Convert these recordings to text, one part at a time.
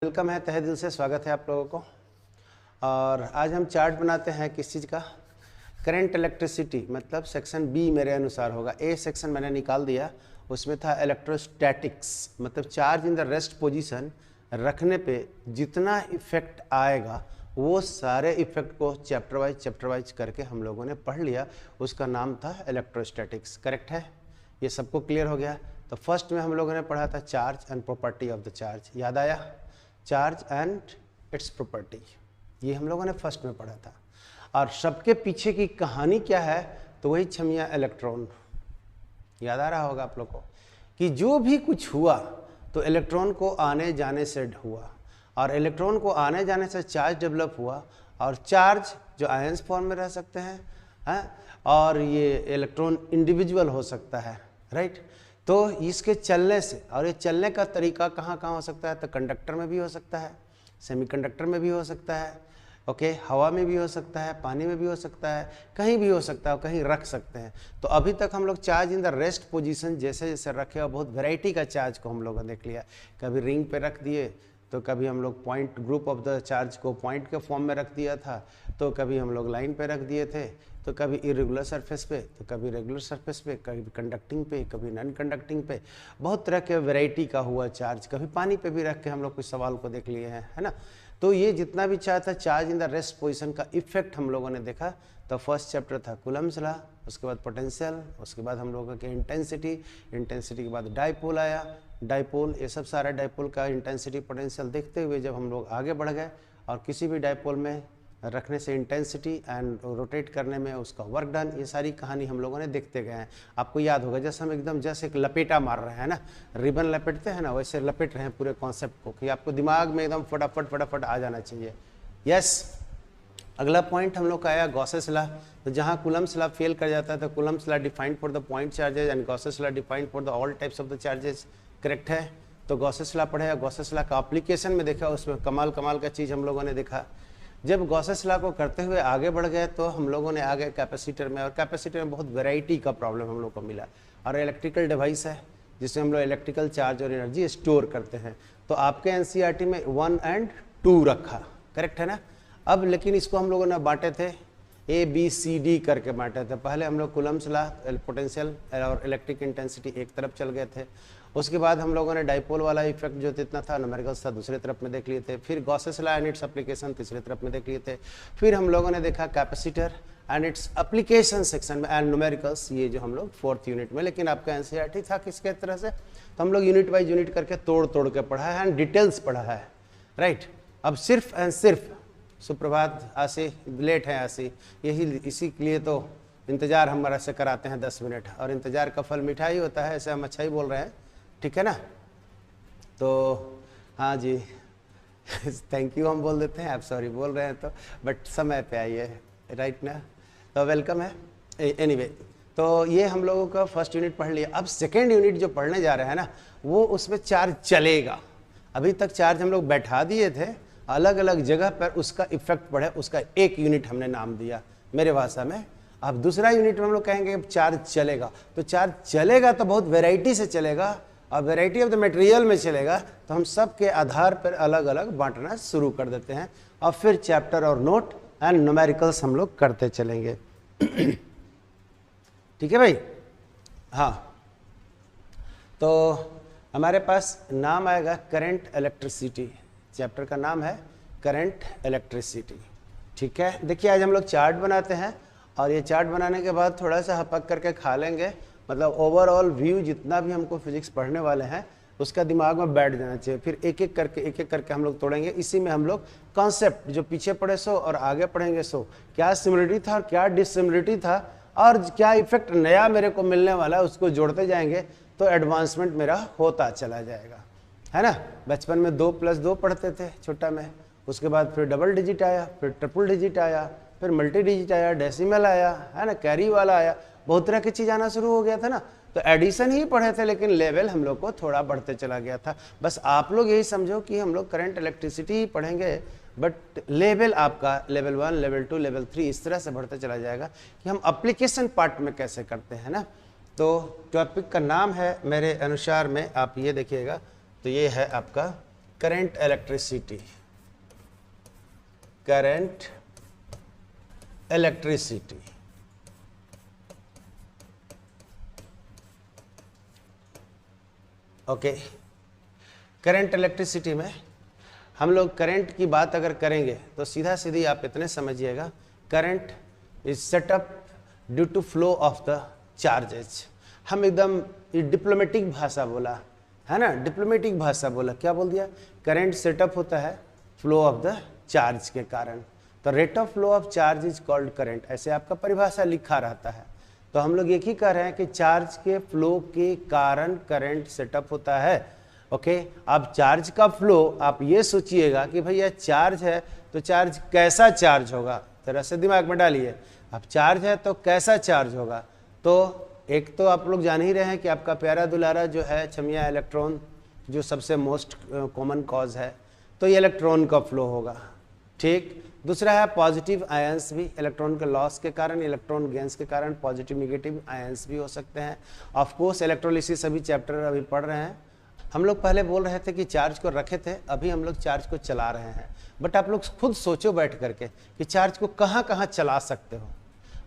Welcome है, तहे दिल से स्वागत है आप लोगों को। और आज हम चार्ट बनाते हैं किस चीज़ का, करंट इलेक्ट्रिसिटी, मतलब सेक्शन बी मेरे अनुसार होगा। ए सेक्शन मैंने निकाल दिया, उसमें था इलेक्ट्रोस्टैटिक्स, मतलब charge in the rest position रखने पे जितना इफेक्ट आएगा वो सारे इफेक्ट को चैप्टर वाइज करके हम लोगों ने पढ़ लिया। उसका नाम था इलेक्ट्रोस्टैटिक्स। करेक्ट है, ये सबको क्लियर हो गया। तो फर्स्ट में हम लोगों ने पढ़ा था charge and property of the charge, याद आया? चार्ज एंड इट्स प्रॉपर्टी, ये हम लोगों ने फर्स्ट में पढ़ा था। और सबके पीछे की कहानी क्या है, तो वही छमिया इलेक्ट्रॉन। याद आ रहा होगा आप लोग को कि जो भी कुछ हुआ तो इलेक्ट्रॉन को आने जाने से हुआ, और इलेक्ट्रॉन को आने जाने से चार्ज डेवलप हुआ। और चार्ज जो आयंस फॉर्म में रह सकते हैं, और ये इलेक्ट्रॉन इंडिविजुअल हो सकता है, राइट। तो इसके चलने से, और ये चलने का तरीका कहाँ कहाँ हो सकता है, तो कंडक्टर में भी हो सकता है, सेमीकंडक्टर में भी हो सकता है, ओके, हवा में भी हो सकता है, पानी में भी हो सकता है, कहीं भी हो सकता है, कहीं रख सकते हैं। तो अभी तक हम लोग charge in the rest position जैसे जैसे रखे, और बहुत वैरायटी का चार्ज को हम लोगों ने देख लिया। कभी रिंग पे रख दिए, तो कभी हम लोग point, group of the charge को पॉइंट के फॉर्म में रख दिया था, तो कभी हम लोग लाइन पे रख दिए थे, तो कभी इरेगुलर सरफेस पे, तो कभी रेगुलर सरफेस पे, कभी कंडक्टिंग पे, कभी नॉन कंडक्टिंग पे, बहुत तरह के वैरायटी का हुआ चार्ज। कभी पानी पे भी रख के हम लोग कुछ सवाल को देख लिए हैं, है ना। तो ये जितना भी चार्ज था, charge in the rest position का इफेक्ट हम लोगों ने देखा। तो फर्स्ट चैप्टर था कूलम्ब्स लॉ, उसके बाद पोटेंशियल, उसके बाद हम लोगों के इंटेंसिटी के बाद डाइपोल आया, डाइपोल, ये सब सारा डाइपोल का इंटेंसिटी पोटेंशियल देखते हुए जब हम लोग आगे बढ़ गए, और किसी भी डाइपोल में रखने से इंटेंसिटी एंड रोटेट करने में उसका वर्क डन, ये सारी कहानी हम लोगों ने देखते गए हैं। आपको याद होगा, जैसे हम एकदम जैसे एक लपेटा मार रहे हैं ना, रिबन लपेटते हैं ना, वैसे लपेट रहे हैं पूरे कॉन्सेप्ट को, कि आपको दिमाग में एकदम फटाफट आ जाना चाहिए। यस, अगला पॉइंट हम लोग का आया गॉसेस लॉ। तो जहाँ कूलम्ब्स लॉ फेल कर जाता है, तो Coulomb's law defined for the point charges and Gauss's law defined for the all types of the charges. Correct है। तो गॉसेस लॉ पढ़े, गॉसेस लॉ का एप्लीकेशन में देखा, उसमें कमाल का चीज़ हम लोगों ने देखा। जब गॉसेस लॉ को करते हुए आगे बढ़ गए, तो हम लोगों ने आगे कैपेसिटर में, और कैपेसिटर में बहुत वैरायटी का प्रॉब्लम हम लोग को मिला। और इलेक्ट्रिकल डिवाइस है जिसमें हम लोग इलेक्ट्रिकल चार्ज और एनर्जी स्टोर करते हैं। तो आपके एनसीईआरटी में 1 और 2 रखा, करेक्ट है ना। अब लेकिन इसको हम लोगों ने बांटे थे ABCD करके बांटे थे। पहले हम लोग कूलम्ब्स लॉ, पोटेंशियल और इलेक्ट्रिक इंटेंसिटी एक तरफ चल गए थे। उसके बाद हम लोगों ने डाइपोल वाला इफेक्ट जो जितना था, न्यूमेरिकल्स था, दूसरे तरफ में देख लिए थे। फिर Gauss's law and its application तीसरे तरफ में देख लिए थे। फिर हम लोगों ने देखा capacitor and its application section में, एंड न्यूमेरिकल्स, ये जो हम लोग 4th यूनिट में। लेकिन आपका एनसीईआरटी था किसके तरह से, तो हम लोग यूनिट बाई यूनिट करके तोड़ के पढ़ा है एंड डिटेल्स पढ़ा है, राइट। अब सिर्फ एंड सिर्फ सुप्रभात आशी, लेट है आशी, यही इसी के लिए तो इंतज़ार हमारा से कराते हैं 10 मिनट, और इंतज़ार का फल मीठा ही होता है, ऐसे हम अच्छा ही बोल रहे हैं, ठीक है ना। तो हाँ जी थैंक यू हम बोल देते हैं, आप सॉरी बोल रहे हैं तो, बट समय पे आइए, राइट ना। तो वेलकम है एनीवे। तो ये हम लोगों का फर्स्ट यूनिट पढ़ लिया। अब सेकेंड यूनिट जो पढ़ने जा रहे हैं ना, वो उसमें चार्ज चलेगा। अभी तक चार्ज हम लोग बैठा दिए थे अलग अलग जगह पर, उसका इफेक्ट पढ़े, उसका एक यूनिट हमने नाम दिया मेरे भाषा में। अब दूसरा यूनिट में हम लोग कहेंगे चार्ज चलेगा। तो चार्ज चलेगा तो बहुत वैरायटी से चलेगा, और वैरायटी ऑफ द मटेरियल में चलेगा। तो हम सब के आधार पर अलग अलग बांटना शुरू कर देते हैं, और फिर चैप्टर और नोट एंड न्यूमेरिकल्स हम लोग करते चलेंगे ठीक है भाई। हाँ, तो हमारे पास नाम आएगा करंट इलेक्ट्रिसिटी, चैप्टर का नाम है करंट इलेक्ट्रिसिटी, ठीक है। देखिए, आज हम लोग चार्ट बनाते हैं, और ये चार्ट बनाने के बाद थोड़ा सा हपक करके खा लेंगे, मतलब ओवरऑल व्यू जितना भी हमको फिजिक्स पढ़ने वाले हैं उसका दिमाग में बैठ जाना चाहिए। फिर एक एक करके हम लोग तोड़ेंगे। इसी में हम लोग कॉन्सेप्ट जो पीछे पढ़े सो और आगे पढ़ेंगे सो, क्या सिमिलरिटी था और क्या डिससिमिलरिटी था, और क्या इफेक्ट नया मेरे को मिलने वाला है, उसको जोड़ते जाएंगे तो एडवांसमेंट मेरा होता चला जाएगा, है ना। बचपन में 2+2 पढ़ते थे छोटा में, उसके बाद फिर डबल डिजिट आया, फिर ट्रिपल डिजिट आया, फिर मल्टी डिजिट आया, डेसिमल आया, है ना, कैरी वाला आया, बहुत तरह की चीज़ आना शुरू हो गया था ना। तो एडिशन ही पढ़े थे, लेकिन लेवल हम लोग को थोड़ा बढ़ते चला गया था। बस आप लोग यही समझो कि हम लोग करंट इलेक्ट्रिसिटी ही पढ़ेंगे, बट लेवल आपका लेवल 1, लेवल 2, लेवल 3 इस तरह से बढ़ते चला जाएगा कि हम एप्लीकेशन पार्ट में कैसे करते हैं ना। तो टॉपिक का नाम है मेरे अनुसार में, आप ये देखिएगा, तो ये है आपका current electricity okay. Current electricity में हम लोग करंट की बात अगर करेंगे तो सीधा सीधी आप इतने समझिएगा, current is set up due to flow of the charges. हम एकदम डिप्लोमेटिक भाषा बोला है ना, डिप्लोमेटिक भाषा बोला, क्या बोल दिया, करंट सेटअप होता है फ्लो ऑफ द चार्ज के कारण। तो rate of flow of charge is called current, ऐसे आपका परिभाषा लिखा रहता है। तो हम लोग एक ही कह रहे हैं कि चार्ज के फ्लो के कारण करंट सेटअप होता है। ओके अब चार्ज का फ्लो आप ये सोचिएगा कि भैया चार्ज है तो चार्ज कैसा चार्ज होगा, तरह से दिमाग में डालिए। अब चार्ज है तो कैसा चार्ज होगा, तो एक तो आप लोग जान ही रहे हैं कि आपका प्यारा दुलारा जो है छमिया इलेक्ट्रॉन, जो सबसे मोस्ट कॉमन कॉज है, तो ये इलेक्ट्रॉन का फ्लो होगा। ठीक, दूसरा है पॉजिटिव आयंस भी, इलेक्ट्रॉन के लॉस के कारण, इलेक्ट्रॉन गेंस के कारण पॉजिटिव निगेटिव आयंस भी हो सकते हैं। ऑफ कोर्स इलेक्ट्रोलिसिस अभी चैप्टर अभी पढ़ रहे हैं। हम लोग पहले बोल रहे थे कि चार्ज को रखे थे, अभी हम लोग चार्ज को चला रहे हैं। बट आप लोग खुद सोचो बैठ करके कि चार्ज को कहाँ कहाँ चला सकते हो।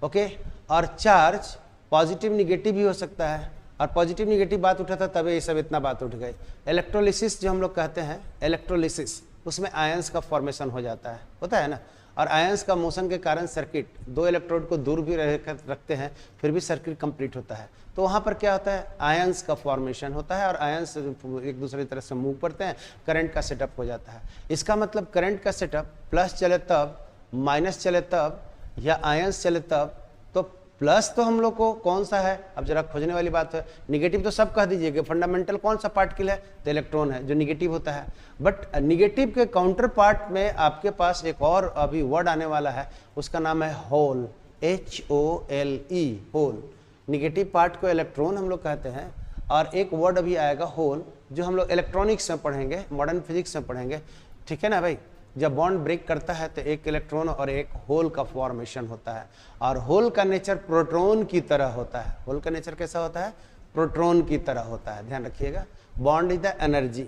ओके और चार्ज पॉजिटिव निगेटिव भी हो सकता है, और पॉजिटिव निगेटिव बात उठा था तभी ये सब इतना बात उठ गई। इलेक्ट्रोलिसिस जो हम लोग कहते हैं, इलेक्ट्रोलिसिस, उसमें आयंस का फॉर्मेशन हो जाता है, होता है ना। और आयंस का मोशन के कारण सर्किट, दो इलेक्ट्रोड को दूर भी रखते हैं फिर भी सर्किट कंप्लीट होता है। तो वहाँ पर क्या होता है, आयंस का फॉर्मेशन होता है और आयंस एक दूसरे तरह से मूव करते हैं, करंट का सेटअप हो जाता है। इसका मतलब करंट का सेटअप प्लस चले तब, माइनस चले तब, या आयंस चले तब। तो प्लस तो हम लोग को कौन सा है, अब जरा खोजने वाली बात है। निगेटिव तो सब कह दीजिए कि फंडामेंटल कौन सा पार्टिकल है, तो इलेक्ट्रॉन है जो निगेटिव होता है। बट निगेटिव के काउंटर पार्ट में आपके पास एक और अभी वर्ड आने वाला है, उसका नाम है hole, HOLE, hole. Negative part को इलेक्ट्रॉन हम लोग कहते हैं, और एक वर्ड अभी आएगा होल, जो हम लोग इलेक्ट्रॉनिक्स में पढ़ेंगे, मॉडर्न फिजिक्स में पढ़ेंगे, ठीक है ना भाई। जब बॉन्ड ब्रेक करता है तो एक इलेक्ट्रॉन और एक होल का फॉर्मेशन होता है, और होल का नेचर प्रोटॉन की तरह होता है। होल का नेचर कैसा होता है, प्रोटॉन की तरह होता है, ध्यान रखिएगा। बॉन्ड इज द एनर्जी,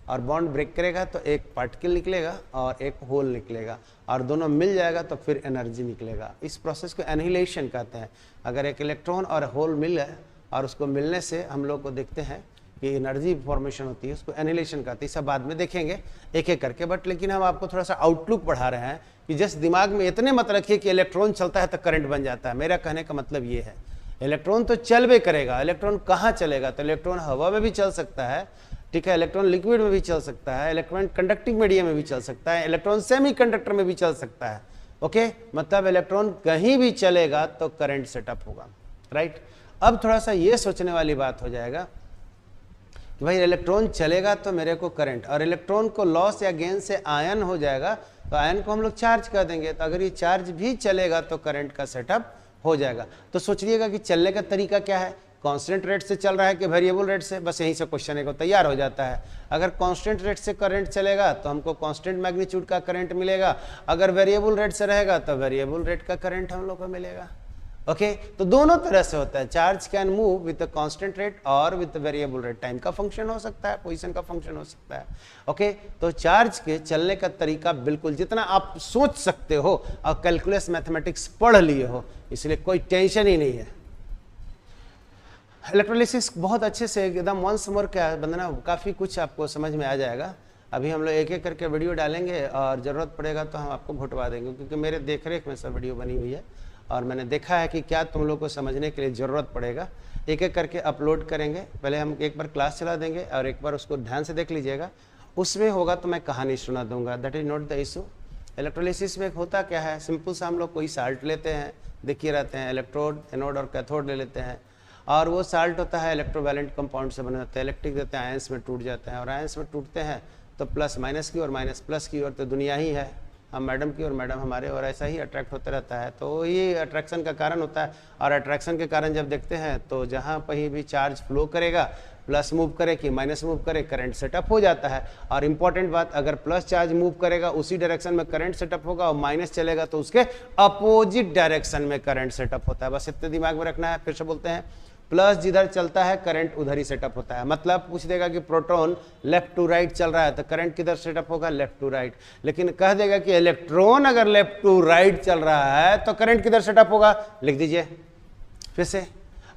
और बॉन्ड ब्रेक करेगा तो एक पार्टिकल निकलेगा और एक होल निकलेगा, और दोनों मिल जाएगा तो फिर एनर्जी निकलेगा। इस प्रोसेस को एनिहिलेशन कहते हैं। अगर एक इलेक्ट्रॉन और होल मिले और उसको मिलने से हम लोग को देखते हैं कि एनर्जी फॉर्मेशन होती है, उसको एनिहिलेशन कहते हैं। सब बाद में देखेंगे एक एक करके, बट लेकिन हम आपको थोड़ा सा आउटलुक बढ़ा रहे हैं कि जस्ट दिमाग में इतने मत रखिए कि इलेक्ट्रॉन चलता है तो करंट बन जाता है। मेरा कहने का मतलब ये है, इलेक्ट्रॉन तो चल भी करेगा। इलेक्ट्रॉन कहाँ चलेगा, तो इलेक्ट्रॉन हवा में भी चल सकता है, ठीक है, इलेक्ट्रॉन लिक्विड में भी चल सकता है, इलेक्ट्रॉन कंडक्टिंग मीडियम में भी चल सकता है, इलेक्ट्रॉन सेमीकंडक्टर में भी चल सकता है। ओके मतलब इलेक्ट्रॉन कहीं भी चलेगा तो करंट सेटअप होगा, राइट। अब थोड़ा सा ये सोचने वाली बात हो जाएगा कि भाई इलेक्ट्रॉन चलेगा तो मेरे को करंट, और इलेक्ट्रॉन को लॉस या गेन से आयन हो जाएगा, तो आयन को हम लोग चार्ज कर देंगे। तो अगर ये चार्ज भी चलेगा तो करंट का सेटअप हो जाएगा। तो सोचिएगा कि चलने का तरीका क्या है, कांस्टेंट रेट से चल रहा है कि वेरिएबल रेट से, बस यहीं से क्वेश्चन को तैयार हो जाता है। अगर कांस्टेंट रेट से करंट चलेगा तो हमको कांस्टेंट मैग्नीट्यूड का करंट मिलेगा, अगर वेरिएबल रेट से रहेगा तो वेरिएबल रेट का करंट हम लोग को मिलेगा। ओके तो दोनों तरह से होता है। Charge can move with constant rate और विद वेरिएबल रेट, टाइम का फंक्शन हो सकता है, पोजीशन का फंक्शन हो सकता है। ओके तो चार्ज के चलने का तरीका बिल्कुल जितना आप सोच सकते हो, और कैलकुलस मैथमेटिक्स पढ़ लिए हो, इसलिए कोई टेंशन ही नहीं है। इलेक्ट्रोलिसिस बहुत अच्छे से एकदम वंस मोर क्या बंदना, काफ़ी कुछ आपको समझ में आ जाएगा। अभी हम लोग एक एक करके वीडियो डालेंगे, और ज़रूरत पड़ेगा तो हम आपको घुटवा देंगे, क्योंकि मेरे देखरेख में सब वीडियो बनी हुई है और मैंने देखा है कि क्या तुम लोग को समझने के लिए ज़रूरत पड़ेगा। एक एक करके अपलोड करेंगे। पहले हम एक बार क्लास चला देंगे और एक बार उसको ध्यान से देख लीजिएगा। उसमें होगा तो मैं कहानी सुना दूंगा, that is not the issue. Electrolysis में होता क्या है, सिंपल सा हम लोग कोई साल्ट लेते हैं, देखिए रहते हैं, इलेक्ट्रोड, एनोड और कैथोड ले लेते हैं, और वो साल्ट होता है इलेक्ट्रोवैलेंट कंपाउंड से बना होता है। इलेक्ट्रिक देते हैं, आयंस में टूट जाते हैं, और आयंस में टूटते हैं तो प्लस माइनस की और माइनस प्लस की ओर, तो दुनिया ही है, हम मैडम की और मैडम हमारे, और ऐसा ही अट्रैक्ट होता रहता है। तो ये अट्रैक्शन का कारण होता है, और अट्रैक्शन के कारण जब देखते हैं तो जहाँ कहीं भी चार्ज फ्लो करेगा, प्लस मूव करे कि माइनस मूव करे, करंट सेटअप हो जाता है। और इंपॉर्टेंट बात, अगर प्लस चार्ज मूव करेगा उसी डायरेक्शन में करंट सेटअप होगा, और माइनस चलेगा तो उसके अपोजिट डायरेक्शन में करंट सेटअप होता है। बस इतने दिमाग में रखना है। फिर से बोलते हैं, प्लस जिधर चलता है करंट उधर ही सेटअप होता है। मतलब पूछ देगा कि प्रोटॉन लेफ्ट टू राइट चल रहा है तो करंट किधर सेटअप होगा, लेफ्ट टू राइट। लेकिन कह देगा कि इलेक्ट्रॉन अगर लेफ्ट टू राइट चल रहा है तो करंट किधर सेटअप होगा, लिख दीजिए फिर से।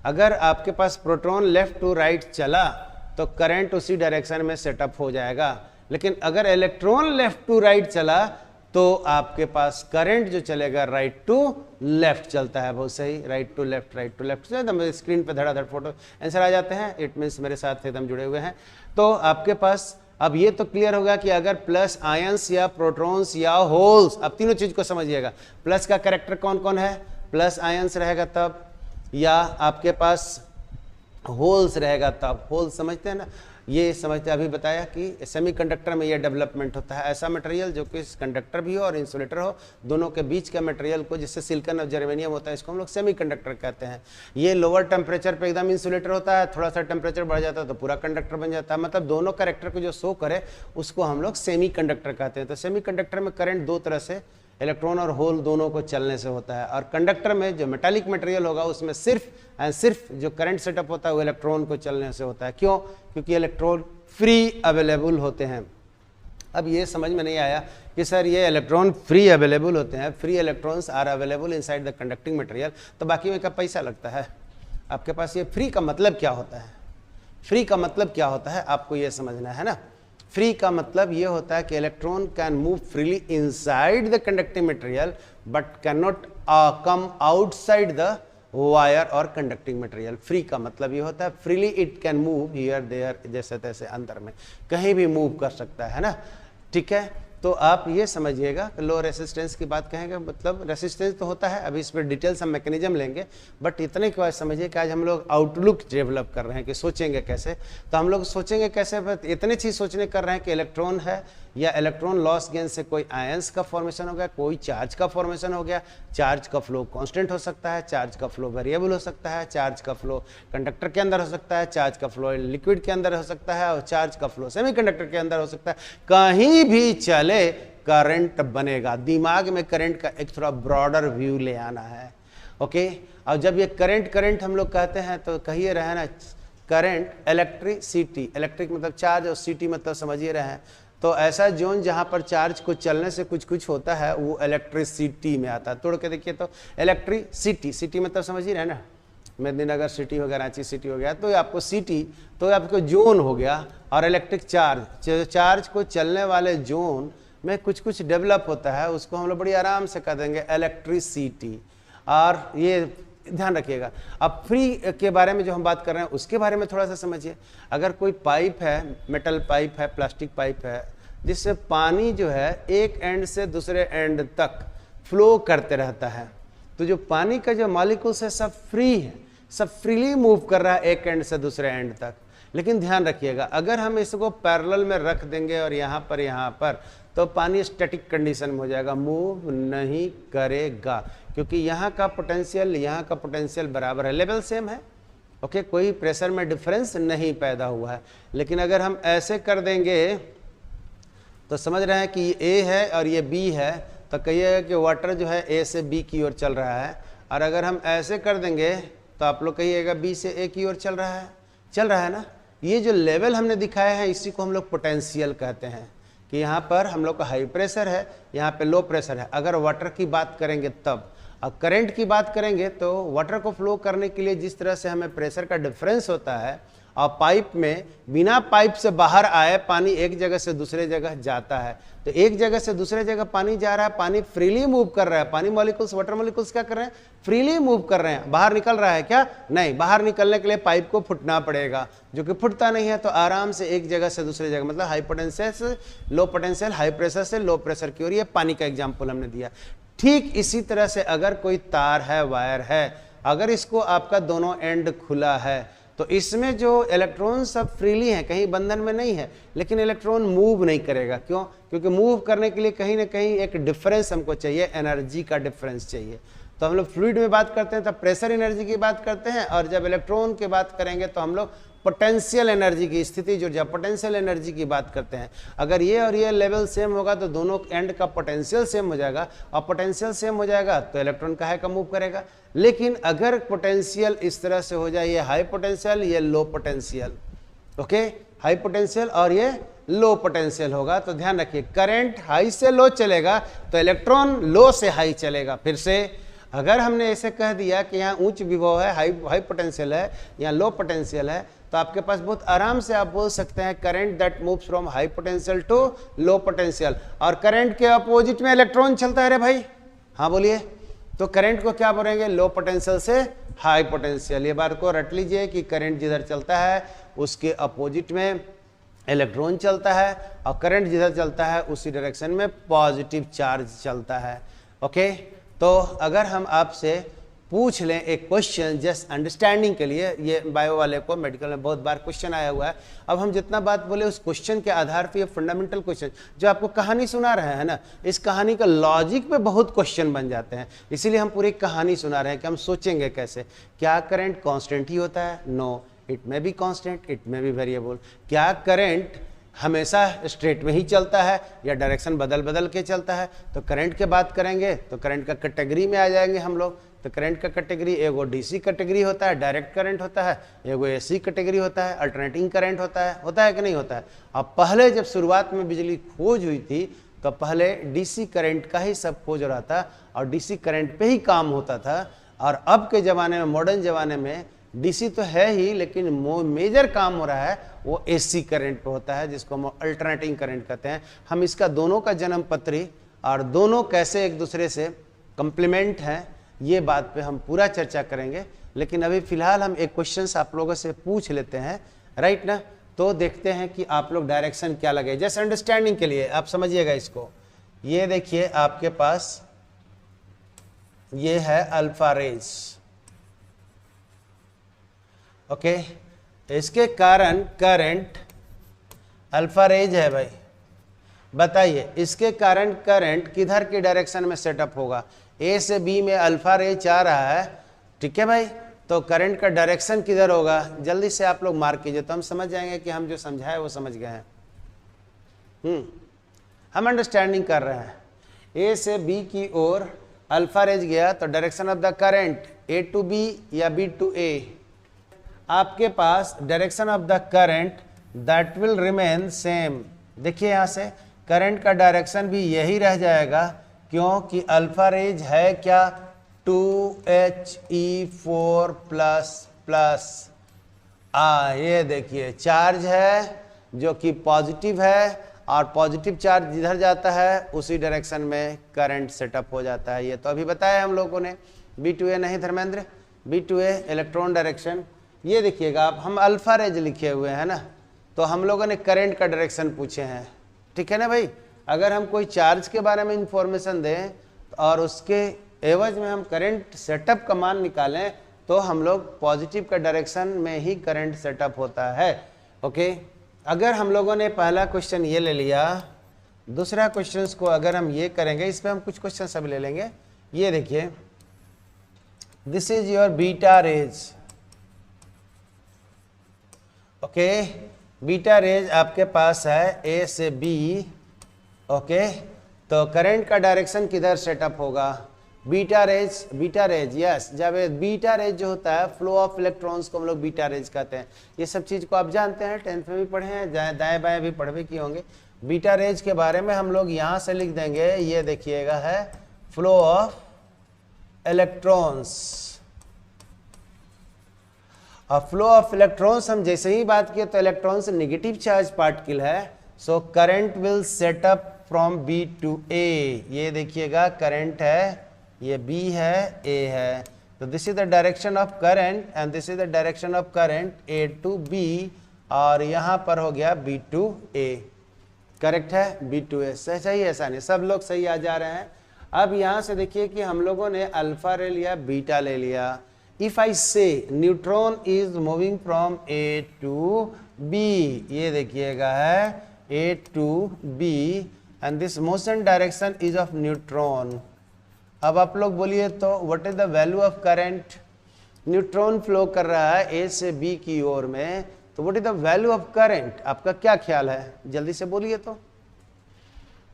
अगर आपके पास प्रोटॉन लेफ्ट टू राइट चला तो करंट उसी डायरेक्शन में सेटअप हो जाएगा। लेकिन अगर इलेक्ट्रॉन लेफ्ट टू राइट चला तो आपके पास करंट जो चलेगा राइट टू लेफ्ट चलता है। बहुत सही, right to left, right to left. एकदम स्क्रीन पे धड़ाधड़ फोटो आंसर आ जाते हैं। इट मीन्स मेरे साथ एकदम जुड़े हुए हैं। तो आपके पास अब ये तो क्लियर होगा कि अगर प्लस आयंस या प्रोटॉन्स या होल्स, अब तीनों चीज को समझिएगा। प्लस का कैरेक्टर कौन कौन है, प्लस आयंस रहेगा तब, या आपके पास होल्स रहेगा तब। होल्स समझते हैं ना, ये समझते हैं, अभी बताया कि सेमीकंडक्टर में ये डेवलपमेंट होता है। ऐसा मटेरियल जो कि कंडक्टर भी हो और इंसुलेटर हो, दोनों के बीच का मटेरियल को, जिससे सिलिकॉन और जर्मेनियम होता है, इसको हम लोग सेमीकंडक्टर कहते हैं। ये लोअर टेम्परेचर पे एकदम इंसुलेटर होता है, थोड़ा सा टेम्परेचर बढ़ जाता है तो पूरा कंडक्टर बन जाता है। मतलब दोनों कैरेक्टर को जो शो करे उसको हम लोग सेमीकंडक्टर कहते हैं। तो सेमीकंडक्टर में करंट दो तरह से, इलेक्ट्रॉन और होल दोनों को चलने से होता है। और कंडक्टर में जो मेटालिक मटेरियल होगा उसमें सिर्फ जो करंट सेटअप होता है वो इलेक्ट्रॉन को चलने से होता है। क्यों? क्योंकि इलेक्ट्रॉन फ्री अवेलेबल होते हैं। अब ये समझ में नहीं आया कि सर ये इलेक्ट्रॉन फ्री अवेलेबल होते हैं, free electrons are available inside the conducting material, तो बाकी में का पैसा लगता है। आपके पास ये फ्री का मतलब क्या होता है, फ्री का मतलब क्या होता है आपको ये समझना है ना। फ्री का मतलब ये होता है कि electron can move freely inside the conducting material but can not come outside the wire और कंडक्टिंग मटेरियल। फ्री का मतलब ये होता है freely it can move here there, जैसे तैसे अंदर में कहीं भी मूव कर सकता है ना। ठीक है, तो आप ये समझिएगा लो रेसिस्टेंस की बात कहेंगे, मतलब रेसिस्टेंस तो होता है, अभी इस पर डिटेल्स हम मैकेनिज्म लेंगे, बट इतने के बाद समझिए कि आज हम लोग आउटलुक डेवलप कर रहे हैं कि सोचेंगे कैसे। तो हम लोग सोचेंगे कैसे, इतनी चीज़ सोचने कर रहे हैं कि इलेक्ट्रॉन है या इलेक्ट्रॉन लॉस गेन से कोई आयंस का फॉर्मेशन हो गया, कोई चार्ज का फॉर्मेशन हो गया। चार्ज का फ्लो कांस्टेंट हो सकता है, चार्ज का फ्लो वेरिएबल हो सकता है, चार्ज का फ्लो कंडक्टर के अंदर हो सकता है, चार्ज का फ्लो लिक्विड के अंदर हो सकता है, और चार्ज का फ्लो सेमीकंडक्टर के अंदर हो सकता है। कहीं भी चले करंट बनेगा। दिमाग में करंट का एक थोड़ा ब्रॉडर व्यू ले आना है। ओके, और जब ये करंट हम लोग कहते हैं तो कहिए रहे ना, करंट इलेक्ट्रिसिटी, इलेक्ट्रिक मतलब चार्ज और सिटी मतलब समझिए रहे हैं। तो ऐसा जोन जहाँ पर चार्ज को चलने से कुछ कुछ होता है वो इलेक्ट्रिसिटी में आता है। तोड़ के देखिए तो इलेक्ट्रिसिटी, सिटी मतलब समझ ही रहे ना, मेदिनीनगर सिटी हो गया, रांची सिटी हो गया, तो आपको सिटी तो आपको जोन हो गया। और इलेक्ट्रिक चार्ज, चार्ज को चलने वाले जोन में कुछ कुछ डेवलप होता है, उसको हम लोग बड़ी आराम से कह देंगे इलेक्ट्रिसिटी। और ये ध्यान रखिएगा। अब फ्री के बारे में जो हम बात कर रहे हैं उसके बारे में थोड़ा सा समझिए। अगर कोई पाइप है, मेटल पाइप है, प्लास्टिक पाइप है, जिससे पानी जो है एक एंड से दूसरे एंड तक फ्लो करते रहता है, तो जो पानी का जो मॉलिक्यूल्स है सब फ्री है, सब फ्रीली मूव कर रहा है एक एंड से दूसरे एंड तक। लेकिन ध्यान रखिएगा, अगर हम इसको पैरेलल में रख देंगे और यहाँ पर तो पानी स्टैटिक कंडीशन में हो जाएगा, मूव नहीं करेगा, क्योंकि यहाँ का पोटेंशियल बराबर है, लेवल सेम है। ओके, कोई प्रेशर में डिफरेंस नहीं पैदा हुआ है। लेकिन अगर हम ऐसे कर देंगे तो समझ रहे हैं कि ये ए है और ये बी है, तो कहिएगा कि वाटर जो है ए से बी की ओर चल रहा है। और अगर हम ऐसे कर देंगे तो आप लोग कहिएगा बी से ए की ओर चल रहा है ना। ये जो लेवल हमने दिखाया है इसी को हम लोग पोटेंशियल कहते हैं, कि यहाँ पर हम लोग का हाई प्रेशर है, यहाँ पे लो प्रेशर है। अगर वाटर की बात करेंगे तब, अब करंट की बात करेंगे तो वाटर को फ्लो करने के लिए जिस तरह से हमें प्रेशर का डिफरेंस होता है, और पाइप में बिना पाइप से बाहर आए पानी एक जगह से दूसरे जगह जाता है, तो एक जगह से दूसरे जगह पानी जा रहा है, पानी फ्रीली मूव कर रहा है। पानी मॉलिक्यूल्स, वाटर मॉलिक्यूल्स क्या कर रहे हैं, फ्रीली मूव कर रहे हैं। बाहर निकल रहा है क्या? नहीं, बाहर निकलने के लिए पाइप को फुटना पड़ेगा, जो कि फुटता नहीं है। तो आराम से एक जगह से दूसरे जगह, मतलब हाई पोटेंशियल से लो पोटेंशियल, हाई प्रेशर से लो प्रेशर की ओर। ये पानी का एग्जाम्पल हमने दिया। ठीक इसी तरह से अगर कोई तार है, वायर है, अगर इसको आपका दोनों एंड खुला है तो इसमें जो इलेक्ट्रॉन सब फ्रीली हैं, कहीं बंधन में नहीं है, लेकिन इलेक्ट्रॉन मूव नहीं करेगा। क्यों? क्योंकि मूव करने के लिए कहीं ना कहीं एक डिफरेंस हमको चाहिए, एनर्जी का डिफरेंस चाहिए। तो हम लोग फ्लूइड में बात करते हैं तब प्रेशर एनर्जी की बात करते हैं, और जब इलेक्ट्रॉन की बात करेंगे तो हम लोग पोटेंशियल एनर्जी की स्थिति जो जब पोटेंशियल एनर्जी की बात करते हैं, अगर ये और ये लेवल सेम होगा तो दोनों एंड का पोटेंशियल सेम हो जाएगा, और पोटेंशियल सेम हो जाएगा तो इलेक्ट्रॉन काहे का मूव करेगा। लेकिन अगर पोटेंशियल इस तरह से हो जाए, ये हाई पोटेंशियल ये low potential, okay, high potential और ये लो पोटेंशियल होगा, तो ध्यान रखिए करंट हाई से लो चलेगा तो इलेक्ट्रॉन लो से हाई चलेगा। फिर से अगर हमने ऐसे कह दिया कि यहाँ उच्च विभव है, हाई पोटेंशियल है, यहाँ लो पोटेंशियल है, तो आपके पास बहुत आराम से आप बोल सकते हैं current that moves from high potential to low potential. और करंट के अपोजिट में इलेक्ट्रॉन चलता है रे भाई, हाँ बोलिए, तो करंट को क्या बोलेंगे, लो पोटेंशियल से हाई पोटेंशियल। ये बात को रट लीजिए कि करंट जिधर चलता है उसके अपोजिट में इलेक्ट्रॉन चलता है, और करंट जिधर चलता है उसी डायरेक्शन में पॉजिटिव चार्ज चलता है। ओके, तो अगर हम आपसे पूछ लें एक क्वेश्चन जस्ट अंडरस्टैंडिंग के लिए, ये बायो वाले को मेडिकल में बहुत बार क्वेश्चन आया हुआ है, अब हम जितना बात बोले उस क्वेश्चन के आधार पर, ये फंडामेंटल क्वेश्चन जो आपको कहानी सुना रहे हैं ना, इस कहानी का लॉजिक पे बहुत क्वेश्चन बन जाते हैं, इसीलिए हम पूरी कहानी सुना रहे हैं कि हम सोचेंगे कैसे। क्या करंट कांस्टेंट ही होता है? नो, इट में बी कांस्टेंट, इट में बी वेरिएबल। क्या करंट हमेशा स्ट्रेट में ही चलता है या डायरेक्शन बदल बदल के चलता है? तो करंट के बात करेंगे तो करंट का कैटेगरी में आ जाएंगे हम लोग। तो करंट का कैटेगरी एगो डीसी कैटेगरी होता है, डायरेक्ट करंट होता है, एगो एसी कैटेगरी होता है, अल्टरनेटिंग करंट होता है कि नहीं होता है। अब पहले जब शुरुआत में बिजली खोज हुई थी तो पहले डीसी करंट का ही सब खोज रहा था और डीसी करंट पे ही काम होता था। और अब के ज़माने में, मॉडर्न ज़माने में डीसी तो है ही, लेकिन मेजर काम हो रहा है वो एसी करंट पे होता है, जिसको हम अल्टरनेटिंग करंट कहते हैं। हम इसका दोनों का जन्म पत्री और दोनों कैसे एक दूसरे से कंप्लीमेंट हैं, ये बात पे हम पूरा चर्चा करेंगे। लेकिन अभी फिलहाल हम एक क्वेश्चन आप लोगों से पूछ लेते हैं, राइट ना। तो देखते हैं कि आप लोग डायरेक्शन क्या लगे, जस्ट अंडरस्टैंडिंग के लिए आप समझिएगा इसको। ये देखिए आपके पास ये है अल्फा रेज, ओके, इसके कारण करंट अल्फा रेज है भाई। बताइए इसके कारण करंट किधर की डायरेक्शन में सेटअप होगा? ए से बी में अल्फा रेज आ रहा है, ठीक है भाई, तो करंट का डायरेक्शन किधर होगा? जल्दी से आप लोग मार्क कीजिए तो हम समझ जाएंगे कि हम जो समझाए वो समझ गए हैं। हम अंडरस्टैंडिंग कर रहे हैं। ए से बी की ओर अल्फा रेज गया तो direction of the current A to B या बी टू ए, आपके पास direction of the current that will remain same. देखिए यहाँ से करंट का डायरेक्शन भी यही रह जाएगा, क्योंकि अल्फा रेज है क्या? 2He4 प्लस ये देखिए चार्ज है जो कि पॉजिटिव है, और पॉजिटिव चार्ज जिधर जाता है उसी डायरेक्शन में करंट सेटअप हो जाता है। ये तो अभी बताया हम लोगों ने। B2A नहीं धर्मेंद्र, B2A इलेक्ट्रॉन डायरेक्शन। ये देखिएगा आप, हम अल्फा रेज लिखे हुए हैं ना, तो हम लोगों ने करंट का डायरेक्शन पूछे हैं, ठीक है ना भाई। अगर हम कोई चार्ज के बारे में इंफॉर्मेशन दें और उसके एवज में हम करंट सेटअप का मान निकालें तो हम लोग पॉजिटिव का डायरेक्शन में ही करंट सेटअप होता है, ओके। अगर हम लोगों ने पहला क्वेश्चन ये ले लिया, दूसरा क्वेश्चन को अगर हम ये करेंगे, इस पर हम कुछ क्वेश्चन सब ले लेंगे। ये देखिए, this is your beta raise, okay. Beta raise आपके पास है ए से बी, ओके। तो करंट का डायरेक्शन किधर सेटअप होगा? Beta raise yes. जब बीटा रेज जो होता है, फ्लो ऑफ इलेक्ट्रॉन्स को हम लोग बीटा रेज कहते हैं। ये सब चीज़ को आप जानते हैं, 10th में भी पढ़े हैं, दाएं बाएं भी पढ़ भी किए होंगे। बीटा रेज के बारे में हम लोग यहाँ से लिख देंगे, ये देखिएगा है फ्लो ऑफ इलेक्ट्रॉन्स। और फ्लो ऑफ इलेक्ट्रॉन्स हम जैसे ही बात किए तो इलेक्ट्रॉन्स नेगेटिव चार्ज पार्टिकल है, so current will set up from B to A. ये देखिएगा करंट है, ये बी है, ए है, तो this is the direction of current and this is the direction of current A to B, और यहाँ पर हो गया बी टू ए। करेक्ट है, बी टू ए सही, ऐसा नहीं, सब लोग सही आ जा रहे हैं। अब यहाँ से देखिए कि हम लोगों ने अल्फा ले लिया, बीटा ले लिया। If I say neutron is moving from A to B, ये देखिएगा है A to B and this motion direction is of neutron। अब आप लोग बोलिए तो what is the value of current? Neutron flow कर रहा है A से B की ओर में, तो what is the value of current, आपका क्या ख्याल है, जल्दी से बोलिए तो।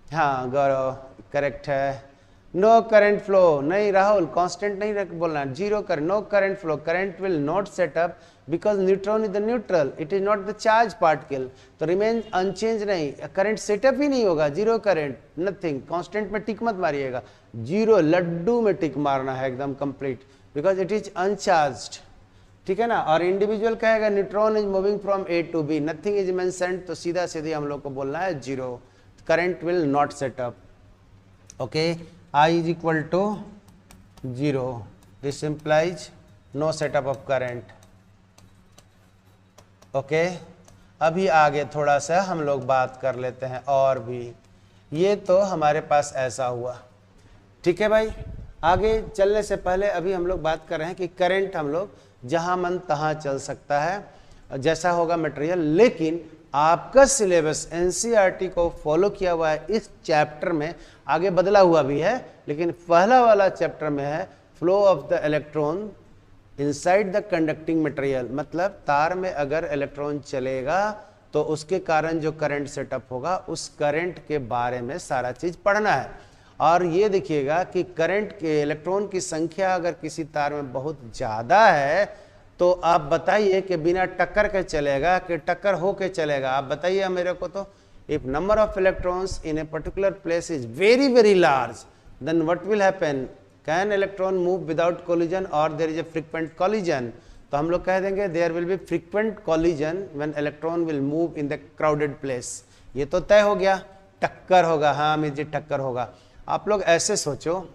हाँ गौरव करेक्ट है। नो करंट फ्लो, नहीं राहुल कांस्टेंट नहीं बोलना, zero current, no current flow, current will not set up because neutron is the neutral, it is not the charge particle, तो रिमेन अनचेंज नहीं, करंट सेटअप ही नहीं होगा, जीरो करंट नथिंग, कांस्टेंट में टिक मत मारिएगा, जीरो लड्डू में टिक मारना है एकदम complete, because it is uncharged, ठीक है ना। और इंडिविजुअल कहेगा neutron is moving from A to B, nothing is mentioned, तो सीधा सीधे हम लोग को बोलना है zero, current will not set up. Okay, I is equal to 0, this implies no setup of current. Okay, अभी आगे थोड़ा सा हम लोग बात कर लेते हैं और भी, ये तो हमारे पास ऐसा हुआ, ठीक है भाई। आगे चलने से पहले अभी हम लोग बात कर रहे हैं कि करंट हम लोग जहां मन तहां चल सकता है जैसा होगा मटेरियल, लेकिन आपका सिलेबस एनसीईआरटी को फॉलो किया हुआ है इस चैप्टर में, आगे बदला हुआ भी है, लेकिन पहला वाला चैप्टर में है flow of the electron inside the conducting material, मतलब तार में अगर इलेक्ट्रॉन चलेगा तो उसके कारण जो करंट सेटअप होगा उस करंट के बारे में सारा चीज पढ़ना है। और ये देखिएगा कि करंट के इलेक्ट्रॉन की संख्या अगर किसी तार में बहुत ज़्यादा है तो आप बताइए कि बिना टक्कर के चलेगा कि टक्कर हो के चलेगा, आप बताइए मेरे को। तो if number of electrons in a particular place is very very large, then what will happen, can electron move without collision और there is a frequent collision, तो हम लोग कह देंगे there will be frequent collision when electron will move in the crowded place, ये तो तय हो गया, टक्कर होगा, हाँ मुझे टक्कर होगा। आप लोग ऐसे सोचो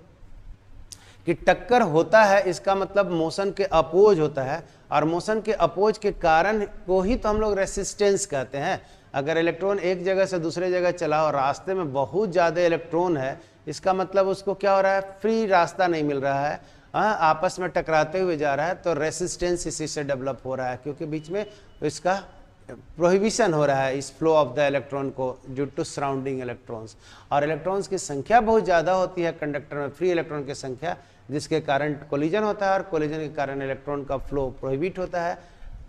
कि टक्कर होता है, इसका मतलब मोशन के अपोज होता है, और मोशन के अपोज के कारण को ही तो हम लोग रेसिस्टेंस कहते हैं। अगर इलेक्ट्रॉन एक जगह से दूसरे जगह चला और रास्ते में बहुत ज़्यादा इलेक्ट्रॉन है, इसका मतलब उसको क्या हो रहा है, फ्री रास्ता नहीं मिल रहा है, हाँ आपस में टकराते हुए जा रहा है, तो रेसिस्टेंस इसी से डेवलप हो रहा है, क्योंकि बीच में इसका प्रोहिबिशन हो रहा है इस फ्लो ऑफ द इलेक्ट्रॉन को ड्यू टू सराउंडिंग इलेक्ट्रॉन्स। और इलेक्ट्रॉन्स की संख्या बहुत ज़्यादा होती है कंडक्टर में, फ्री इलेक्ट्रॉन की संख्या, जिसके कारण कोलिजन होता है, और कोलिजन के कारण इलेक्ट्रॉन का फ्लो प्रोहिबिट होता है,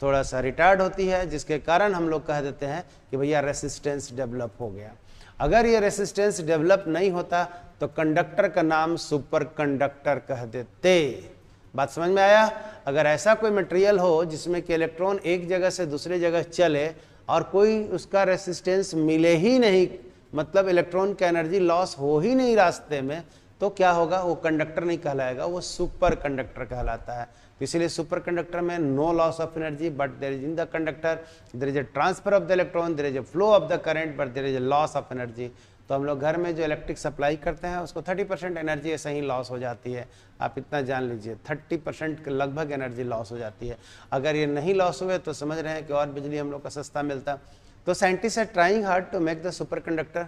थोड़ा सा रिटार्ड होती है, जिसके कारण हम लोग कह देते हैं कि भैया रेसिस्टेंस डेवलप हो गया। अगर ये रेसिस्टेंस डेवलप नहीं होता तो कंडक्टर का नाम सुपर कंडक्टर कह देते। बात समझ में आया। अगर ऐसा कोई मटेरियल हो जिसमें कि इलेक्ट्रॉन एक जगह से दूसरे जगह चले और कोई उसका रेसिस्टेंस मिले ही नहीं, मतलब इलेक्ट्रॉन का एनर्जी लॉस हो ही नहीं रास्ते में, तो क्या होगा, वो कंडक्टर नहीं कहलाएगा, वो सुपर कंडक्टर कहलाता है। तो इसीलिए सुपर कंडक्टर में no loss of energy but there is in the conductor, there is a transfer of the electron, there is a flow of the current but there is a loss of energy. तो हम लोग घर में जो electric supply करते हैं उसको 30% energy ऐसे ही लॉस हो जाती है, आप इतना जान लीजिए, 30% के लगभग एनर्जी लॉस हो जाती है। अगर ये नहीं लॉस हुए तो समझ रहे हैं कि और बिजली हम लोग का सस्ता मिलता। तो scientist are trying hard to make the super conductor,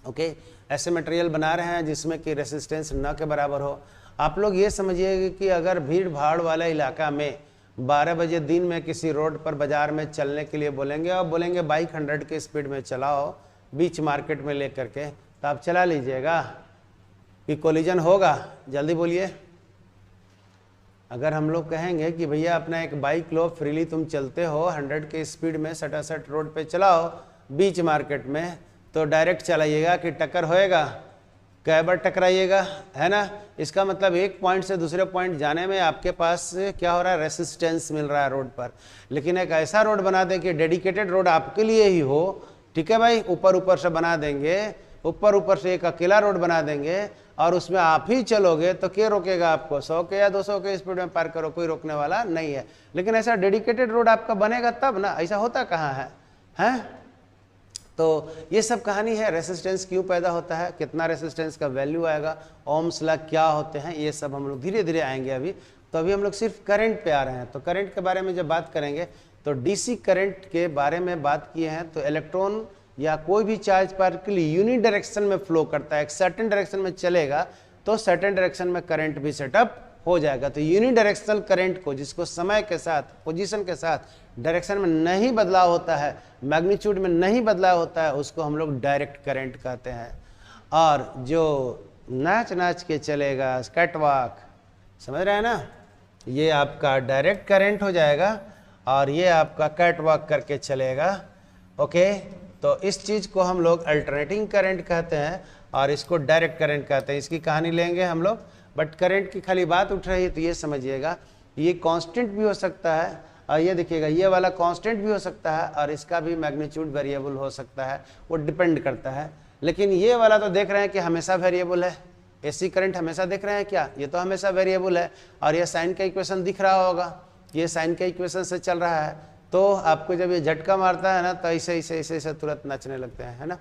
okay, ऐसे मटेरियल बना रहे हैं जिसमें कि रेसिस्टेंस न के बराबर हो। आप लोग ये समझिए कि अगर भीड़ भाड़ वाला इलाका में 12 बजे दिन में किसी रोड पर बाजार में चलने के लिए बोलेंगे और बोलेंगे बाइक 100 के स्पीड में चलाओ बीच मार्केट में लेकर के, तो आप चला लीजिएगा कि कोलिजन होगा, जल्दी बोलिए। अगर हम लोग कहेंगे कि भैया अपना एक बाइक लो, फ्रीली तुम चलते हो 100 के स्पीड में सटासट रोड पे चलाओ बीच मार्केट में, तो डायरेक्ट चलाइएगा कि टक्कर होएगा, कई बार टकराइएगा, है ना। इसका मतलब एक पॉइंट से दूसरे पॉइंट जाने में आपके पास क्या हो रहा है, रेसिस्टेंस मिल रहा है रोड पर। लेकिन एक ऐसा रोड बना दें कि डेडिकेटेड रोड आपके लिए ही हो, ठीक है भाई, ऊपर ऊपर से बना देंगे, ऊपर से एक अकेला रोड बना देंगे और उसमें आप ही चलोगे तो क्या रोकेगा आपको, 100 के या 200 के स्पीड में पार करो, कोई रोकने वाला नहीं है। लेकिन ऐसा डेडिकेटेड रोड आपका बनेगा तब ना, ऐसा होता कहाँ है, हैं? तो ये सब कहानी है, रेसिस्टेंस क्यों पैदा होता है, कितना रेसिस्टेंस का वैल्यू आएगा, ओम्स लॉ क्या होते हैं, ये सब हम लोग धीरे धीरे आएंगे। अभी तो अभी हम लोग सिर्फ करंट पे आ रहे हैं। तो करंट के बारे में जब बात करेंगे तो डीसी करंट के बारे में बात किए हैं। तो इलेक्ट्रॉन या कोई भी चार्ज पार्टिकल यूनि डायरेक्शन में फ्लो करता है, एक सर्टेन डायरेक्शन में चलेगा तो सर्टेन डायरेक्शन में करंट भी सेटअप हो जाएगा। तो यूनि डायरेक्शनल करंट को, जिसको समय के साथ, पोजीशन के साथ, डायरेक्शन में नहीं बदलाव होता है, मैग्नीट्यूड में नहीं बदलाव होता है, उसको हम लोग डायरेक्ट करंट कहते हैं। और जो नाच नाच के चलेगा, कैटवॉक, समझ रहे हैं ना, ये आपका डायरेक्ट करंट हो जाएगा। और ये आपका कट वॉक करके चलेगा। ओके, तो इस चीज़ को हम लोग अल्टरनेटिंग करंट कहते हैं और इसको डायरेक्ट करंट कहते हैं। इसकी कहानी लेंगे हम लोग, बट करंट की खाली बात उठ रही है तो ये समझिएगा ये कांस्टेंट भी हो सकता है और ये देखिएगा ये वाला कांस्टेंट भी हो सकता है और इसका भी मैग्नीट्यूड वेरिएबल हो सकता है, वो डिपेंड करता है। लेकिन ये वाला तो देख रहे हैं कि हमेशा वेरिएबल है, एसी करंट हमेशा देख रहे हैं क्या, ये तो हमेशा वेरिएबल है। और ये साइन का इक्वेशन दिख रहा होगा, ये साइन का इक्वेशन से चल रहा है, तो आपको जब ये झटका मारता है ना तो ऐसे ऐसे ऐसे ऐसे तुरंत नाचने लगते हैं, है ना।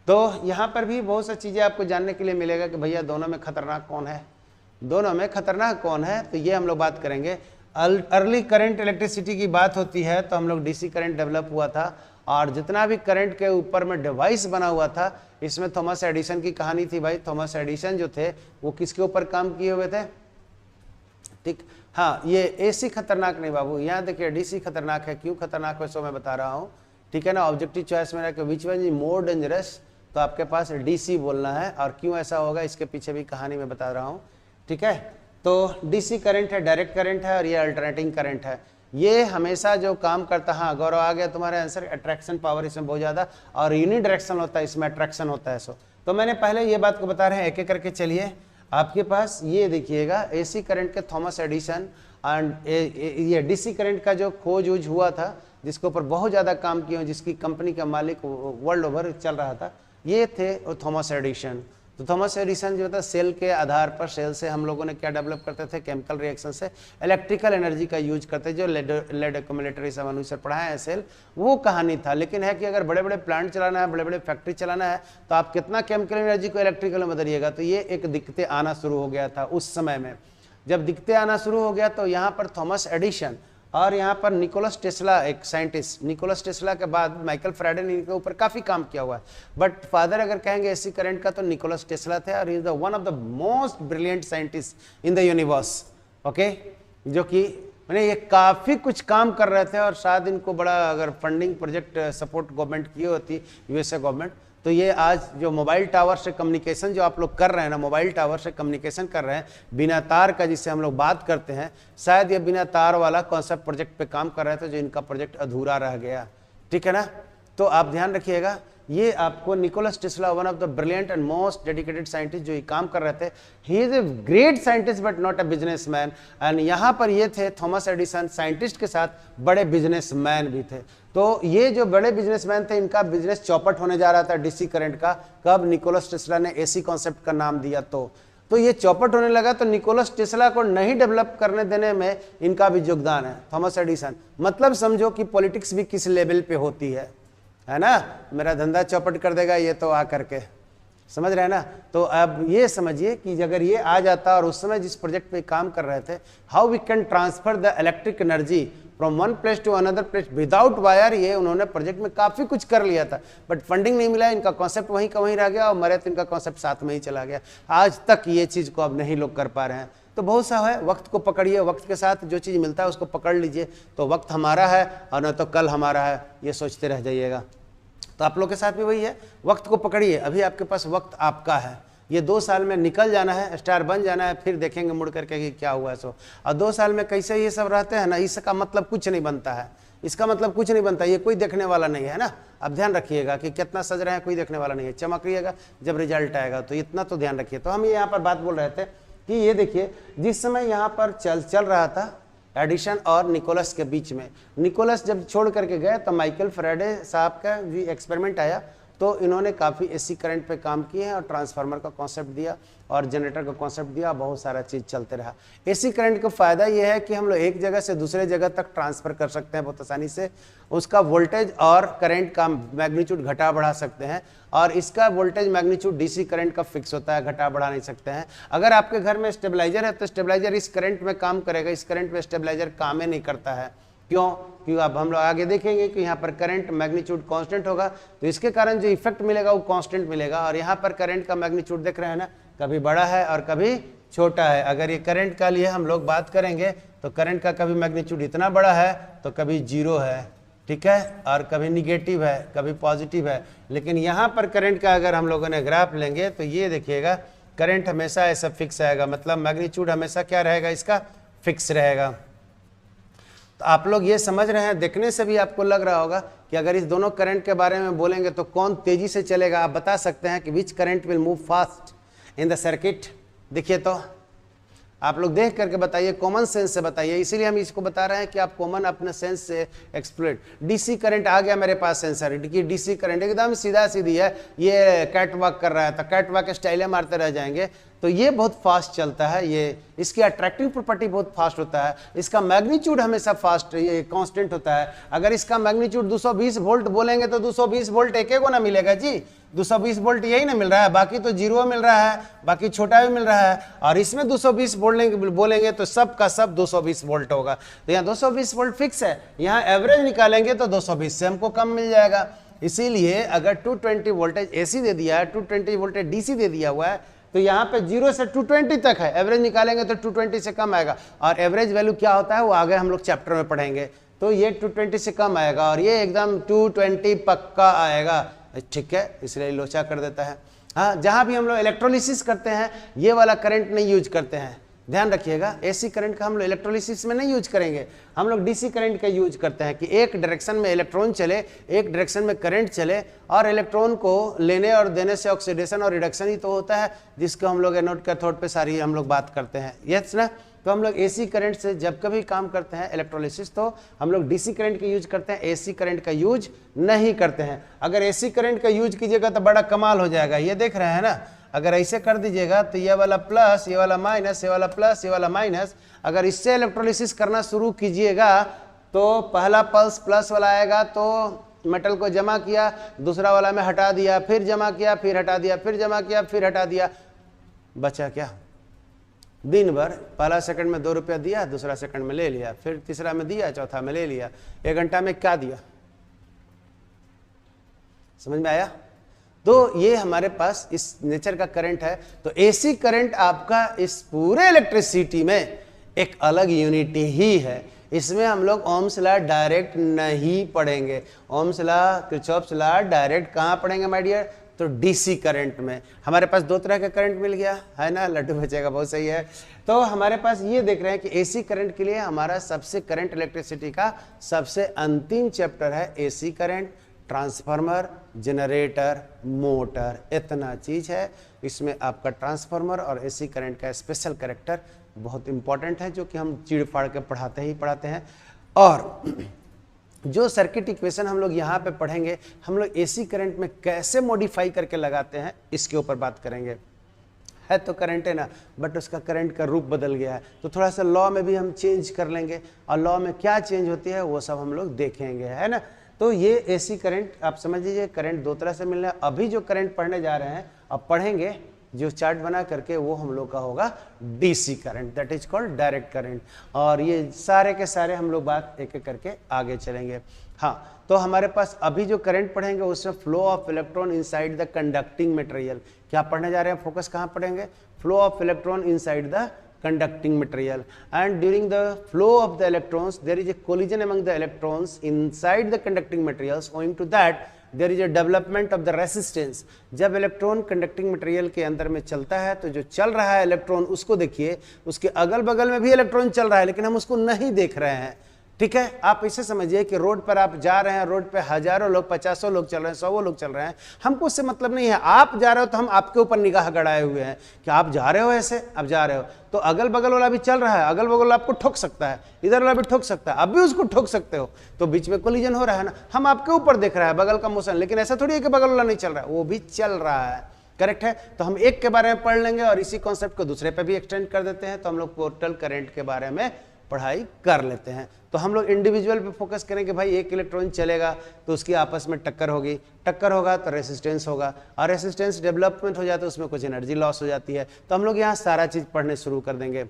तो यहाँ पर भी बहुत सी चीज़ें आपको जानने के लिए मिलेगा कि भैया दोनों में खतरनाक कौन है, दोनों में खतरनाक कौन है, तो ये हम लोग बात करेंगे। अर्ली करंट इलेक्ट्रिसिटी की बात होती है तो हम लोग डीसी करंट डेवलप हुआ था और जितना भी करंट के ऊपर में डिवाइस बना हुआ था, इसमें थॉमस एडिसन की कहानी थी भाई। थॉमस एडिसन जो थे वो किसके ऊपर काम किए हुए थे, ठीक। हाँ, ये एसी खतरनाक नहीं बाबू, यहाँ देखिए डीसी खतरनाक है। क्यों खतरनाक है सो मैं बता रहा हूँ, ठीक है ना। ऑब्जेक्टिव चॉइस में कि which one is more dangerous, तो आपके पास डीसी बोलना है। और क्यों ऐसा होगा इसके पीछे भी कहानी में बता रहा हूँ, ठीक है। तो डीसी करंट है, डायरेक्ट करंट है और ये अल्टरनेटिंग करंट है। ये हमेशा जो काम करता है, हाँ गौरव आ गया तुम्हारा आंसर, अट्रैक्शन पावर इसमें बहुत ज़्यादा और यूनिडायरेक्शनल होता है, इसमें अट्रैक्शन होता है। सो तो मैंने पहले ये बात को बता रहे हैं, एक एक करके चलिए। आपके पास ये देखिएगा एसी करंट के थॉमस एडिसन एंड ये डीसी करंट का जो खोज वोज हुआ था, जिसके ऊपर बहुत ज़्यादा काम किया, जिसकी कंपनी का मालिक वर्ल्ड ओवर चल रहा था, ये थे थॉमस एडिसन। तो थॉमस एडिसन जो था सेल के आधार पर, सेल से हम लोगों ने क्या डेवलप करते थे, केमिकल रिएक्शन से इलेक्ट्रिकल एनर्जी का यूज करते, जो लेड एक्यूमुलेटर सब अनुसार पढ़ाया है सेल, वो कहानी था। लेकिन है कि अगर बड़े बड़े प्लांट चलाना है, बड़े बड़े फैक्ट्री चलाना है, तो आप कितना केमिकल एनर्जी को इलेक्ट्रिकल में बदलिएगा। तो ये एक दिक्कतें आना शुरू हो गया था उस समय में। जब दिक्कतें आना शुरू हो गया तो यहाँ पर थॉमस एडिसन और यहाँ पर निकोलस टेस्ला, एक साइंटिस्ट, निकोलस टेस्ला के बाद माइकल फैराडे ने इनके ऊपर काफ़ी काम किया हुआ है। बट फादर अगर कहेंगे एसी करंट का तो निकोलस टेस्ला थे और is the one of the most brilliant scientist in the universe. Okay, जो कि मैंने ये काफ़ी कुछ काम कर रहे थे और शायद इनको बड़ा अगर फंडिंग प्रोजेक्ट सपोर्ट गवर्नमेंट की होती, यूएसए गवर्नमेंट, तो ये आज जो मोबाइल टावर से कम्युनिकेशन जो आप लोग कर रहे हैं ना, मोबाइल टावर से कम्युनिकेशन कर रहे हैं बिना तार का, जिससे हम लोग बात करते हैं, शायद ये बिना तार वाला कॉन्सेप्ट प्रोजेक्ट पे काम कर रहे थे, जो इनका प्रोजेक्ट अधूरा रह गया, ठीक है ना। तो आप ध्यान रखिएगा, ये आपको Nicholas Tesla, one of the brilliant and most dedicated scientist जो ये काम कर रहे थे, he is a great scientist but not a businessman. And यहाँ पर ये थे थॉमस एडिसन, साइंटिस्ट के साथ बड़े बिजनेसमैन भी थे। तो ये जो बड़े बिजनेसमैन थे, इनका बिजनेस चौपट होने जा रहा था डीसी करंट का। कब निकोलस टेस्ला ने एसी कॉन्सेप्ट का नाम दिया तो ये चौपट होने लगा। तो निकोलस टेस्ला को नहीं डेवलप करने देने में इनका भी योगदान है, थॉमस एडिसन। मतलब समझो कि पॉलिटिक्स भी किस लेवल पे होती है ना। मेरा धंधा चौपट कर देगा ये तो आ करके, समझ रहे हैं ना। तो अब ये समझिए कि अगर ये आ जाता और उस समय जिस प्रोजेक्ट पे काम कर रहे थे, how we can transfer the electric energy from one place to another place without wire, ये उन्होंने प्रोजेक्ट में काफ़ी कुछ कर लिया था। बट फंडिंग नहीं मिला, इनका कॉन्सेप्ट वहीं का वहीं रह गया और मरे तो इनका कॉन्सेप्ट साथ में ही चला गया। आज तक ये चीज़ को अब नहीं लोग कर पा रहे हैं। तो बहुत सा है, वक्त को पकड़िए, वक्त के साथ जो चीज़ मिलता है उसको पकड़ लीजिए। तो वक्त हमारा है और न तो कल हमारा है, ये सोचते रह जाइएगा। तो आप लोग के साथ भी वही है, वक्त को पकड़िए। अभी आपके पास वक्त आपका है, ये 2 साल में निकल जाना है, स्टार बन जाना है, फिर देखेंगे मुड़ करके कि क्या हुआ सो। और 2 साल में कैसे ये सब रहते हैं ना, इसका मतलब कुछ नहीं बनता है, इसका मतलब कुछ नहीं बनता, ये कोई देखने वाला नहीं है ना। अब ध्यान रखिएगा कि कितना सज रहे हैं, कोई देखने वाला नहीं है। चमकिएगा जब रिजल्ट आएगा, तो इतना तो ध्यान रखिए। तो हम यहाँ पर बात बोल रहे थे कि ये देखिए, जिस समय यहाँ पर चल रहा था एडिसन और निकोलस के बीच में, निकोलस जब छोड़ करके गए तो माइकल फैराडे साहब का भी एक्सपेरिमेंट आया। तो इन्होंने काफ़ी एसी करंट पे काम किए हैं और ट्रांसफार्मर का कॉन्सेप्ट दिया और जनरेटर का कॉन्सेप्ट दिया, बहुत सारा चीज़ चलते रहा। एसी करंट का फ़ायदा ये है कि हम लोग एक जगह से दूसरे जगह तक ट्रांसफ़र कर सकते हैं बहुत आसानी से। उसका वोल्टेज और करंट का मैग्नीट्यूड घटा बढ़ा सकते हैं, और इसका वोल्टेज मैग्नीट्यूड डीसी करंट का फिक्स होता है, घटा बढ़ा नहीं सकते हैं। अगर आपके घर में स्टेबलाइजर है तो स्टेबलाइजर इस करंट में काम करेगा, इस करंट में स्टेबलाइजर काम ही नहीं करता है। क्यों? क्योंकि अब हम लोग आगे देखेंगे कि यहाँ पर करंट मैग्नीट्यूड कांस्टेंट होगा, तो इसके कारण जो इफेक्ट मिलेगा वो कांस्टेंट मिलेगा। और यहाँ पर करंट का मैग्नीट्यूड देख रहे हैं ना, कभी बड़ा है और कभी छोटा है। अगर ये करंट का लिए हम लोग बात करेंगे तो करंट का कभी मैग्नीट्यूड इतना बड़ा है तो कभी 0 है, ठीक है, और कभी निगेटिव है, कभी पॉजिटिव है। लेकिन यहाँ पर करंट का अगर हम लोगों ने ग्राफ लेंगे तो ये देखिएगा, करंट हमेशा ऐसा फिक्स आएगा, मतलब मैग्नीट्यूड हमेशा क्या रहेगा, इसका फिक्स रहेगा। तो आप लोग ये समझ रहे हैं, देखने से भी आपको लग रहा होगा कि अगर इस दोनों करंट के बारे में बोलेंगे तो कौन तेजी से चलेगा। आप बता सकते हैं कि विच current will move fast in the circuit. देखिए तो आप लोग देख करके बताइए, कॉमन सेंस से बताइए, इसीलिए हम इसको बता रहे हैं कि आप कॉमन अपने सेंस से एक्सप्लोर। डीसी करंट आ गया मेरे पास सेंसर कि डीसी करंट एकदम सीधा सीधी है, ये कैट वॉक कर रहा है तो कैट वॉक स्टाइलें मारते रह जाएंगे, तो ये बहुत फास्ट चलता है। ये इसकी अट्रैक्टिव प्रॉपर्टी बहुत फास्ट होता है, इसका मैग्नीट्यूड हमेशा फास्ट ये कांस्टेंट होता है। अगर इसका मैग्नीट्यूड 220 वोल्ट बोलेंगे तो 220 वोल्ट एक को ना मिलेगा जी, 220 वोल्ट यही ना मिल रहा है, बाकी तो जीरो मिल रहा है, बाकी छोटा भी मिल रहा है। और इसमें 220 बोलेंगे तो सब का सब 220 वोल्ट होगा। तो यहाँ 220 वोल्ट फिक्स है, यहाँ एवरेज निकालेंगे तो 220 से हमको कम मिल जाएगा। इसीलिए अगर 220 वोल्टेज एसी दे दिया है, 220 वोल्टेज डीसी दे दिया हुआ है, तो यहाँ पे 0 से 220 तक है, एवरेज निकालेंगे तो 220 से कम आएगा। और एवरेज वैल्यू क्या होता है वो आगे हम लोग चैप्टर में पढ़ेंगे। तो ये 220 से कम आएगा और ये एकदम 220 पक्का आएगा, ठीक है, इसलिए लोचा कर देता है। हाँ, जहाँ भी हम लोग इलेक्ट्रोलिसिस करते हैं ये वाला करंट नहीं यूज करते हैं, ध्यान रखिएगा। एसी करंट का हम लोग इलेक्ट्रोलिसिस में नहीं यूज करेंगे, हम लोग डीसी करंट का यूज करते हैं कि एक डायरेक्शन में इलेक्ट्रॉन चले, एक डायरेक्शन में करंट चले, और इलेक्ट्रॉन को लेने और देने से ऑक्सीडेशन और रिडक्शन ही तो होता है, जिसको हम लोग एनोड कैथोड पे सारी हम लोग बात करते हैं। यस ना। तो हम लोग एसी करंट से जब कभी काम करते हैं इलेक्ट्रोलिसिस तो हम लोग डीसी करंट का यूज करते हैं, एसी करंट का यूज नहीं करते हैं। अगर एसी करंट का यूज कीजिएगा तो बड़ा कमाल हो जाएगा। ये देख रहे हैं ना, अगर ऐसे कर दीजिएगा तो ये वाला प्लस, ये वाला माइनस, ये वाला प्लस, ये वाला माइनस, अगर इससे इलेक्ट्रोलिसिस करना शुरू कीजिएगा तो पहला पल्स प्लस वाला आएगा तो मेटल को जमा किया, दूसरा वाला में हटा दिया, फिर जमा किया, फिर हटा दिया, फिर जमा किया, फिर हटा दिया, बचा क्या? दिन भर पहला सेकंड में 2 रुपया दिया, दूसरा सेकंड में ले लिया, फिर तीसरा में दिया, चौथा में ले लिया, 1 घंटा में क्या दिया? समझ में आया? तो ये हमारे पास इस नेचर का करंट है। तो एसी करंट आपका इस पूरे इलेक्ट्रिसिटी में एक अलग यूनिटी ही है। इसमें हम लोग ओम्स लॉ डायरेक्ट नहीं पढ़ेंगे। Ohm's law, Kirchhoff's law direct कहाँ पढ़ेंगे माय डियर? तो डीसी करंट में। हमारे पास 2 तरह का करंट मिल गया है ना, लड्डू बचेगा, बहुत सही है। तो हमारे पास ये देख रहे हैं कि एसी करंट के लिए हमारा सबसे करंट इलेक्ट्रिसिटी का सबसे अंतिम चैप्टर है AC current, transformer, generator, motor, इतना चीज है। इसमें आपका ट्रांसफार्मर और एसी करंट का स्पेशल कैरेक्टर बहुत इंपॉर्टेंट है, जो कि हम चीड़ फाड़ के पढ़ाते हैं। और जो सर्किट इक्वेशन हम लोग यहाँ पे पढ़ेंगे, हम लोग एसी करंट में कैसे मॉडिफाई करके लगाते हैं इसके ऊपर बात करेंगे। है तो करंट है ना, बट उसका करंट का रूप बदल गया है, तो थोड़ा सा लॉ में भी हम चेंज कर लेंगे, और लॉ में क्या चेंज होती है वो सब हम लोग देखेंगे, है ना। तो ये एसी करंट आप समझ लीजिए, करंट 2 तरह से मिलना है। अभी जो करंट पढ़ने जा रहे हैं, अब पढ़ेंगे जो चार्ट बना करके, वो हम लोग का होगा DC current, that is called direct current. और ये सारे के सारे हम लोग बात एक एक करके आगे चलेंगे। हाँ, तो हमारे पास अभी जो करंट पढ़ेंगे उसमें flow of electron inside the conducting material. क्या पढ़ने जा रहे हैं? फोकस कहाँ पढ़ेंगे? Flow of electron inside the conducting material, and during the flow of the electrons there is a collision among the electrons inside the conducting materials. Owing to that there is a development of the resistance. जब electron conducting material के अंदर में चलता है तो जो चल रहा है इलेक्ट्रॉन, उसको देखिए, उसके अगल बगल में भी इलेक्ट्रॉन चल रहा है, लेकिन हम उसको नहीं देख रहे हैं। ठीक है, आप इसे समझिए कि रोड पर आप जा रहे हैं, रोड पे हजारों लोग, 50 लोग चल रहे हैं, 100 लोग चल रहे हैं, हमको उससे मतलब नहीं है। आप जा रहे हो तो हम आपके ऊपर निगाह गड़ाए हुए हैं कि आप जा रहे हो, ऐसे आप जा रहे हो, तो अगल बगल वाला भी चल रहा है, अगल बगल आपको ठोक सकता है, इधर वाला भी ठोक सकता है, अब भी उसको ठोक सकते हो, तो बीच में कोलिजन हो रहा है ना। हम आपके ऊपर देख रहा है बगल का मोशन, लेकिन ऐसा थोड़ी है कि बगल वाला नहीं चल रहा है, वो भी चल रहा है। करेक्ट है। तो हम एक के बारे में पढ़ लेंगे और इसी कॉन्सेप्ट को दूसरे पे भी एक्सटेंड कर देते हैं, तो हम लोग टोटल करंट के बारे में पढ़ाई कर लेते हैं। तो हम लोग इंडिविजुअल पे फोकस करें कि भाई एक इलेक्ट्रॉन चलेगा तो उसकी आपस में टक्कर होगी, टक्कर होगा तो रेसिस्टेंस होगा, और रेसिस्टेंस डेवलपमेंट हो जाता है, उसमें कुछ एनर्जी लॉस हो जाती है। तो हम लोग यहाँ सारा चीज़ पढ़ने शुरू कर देंगे।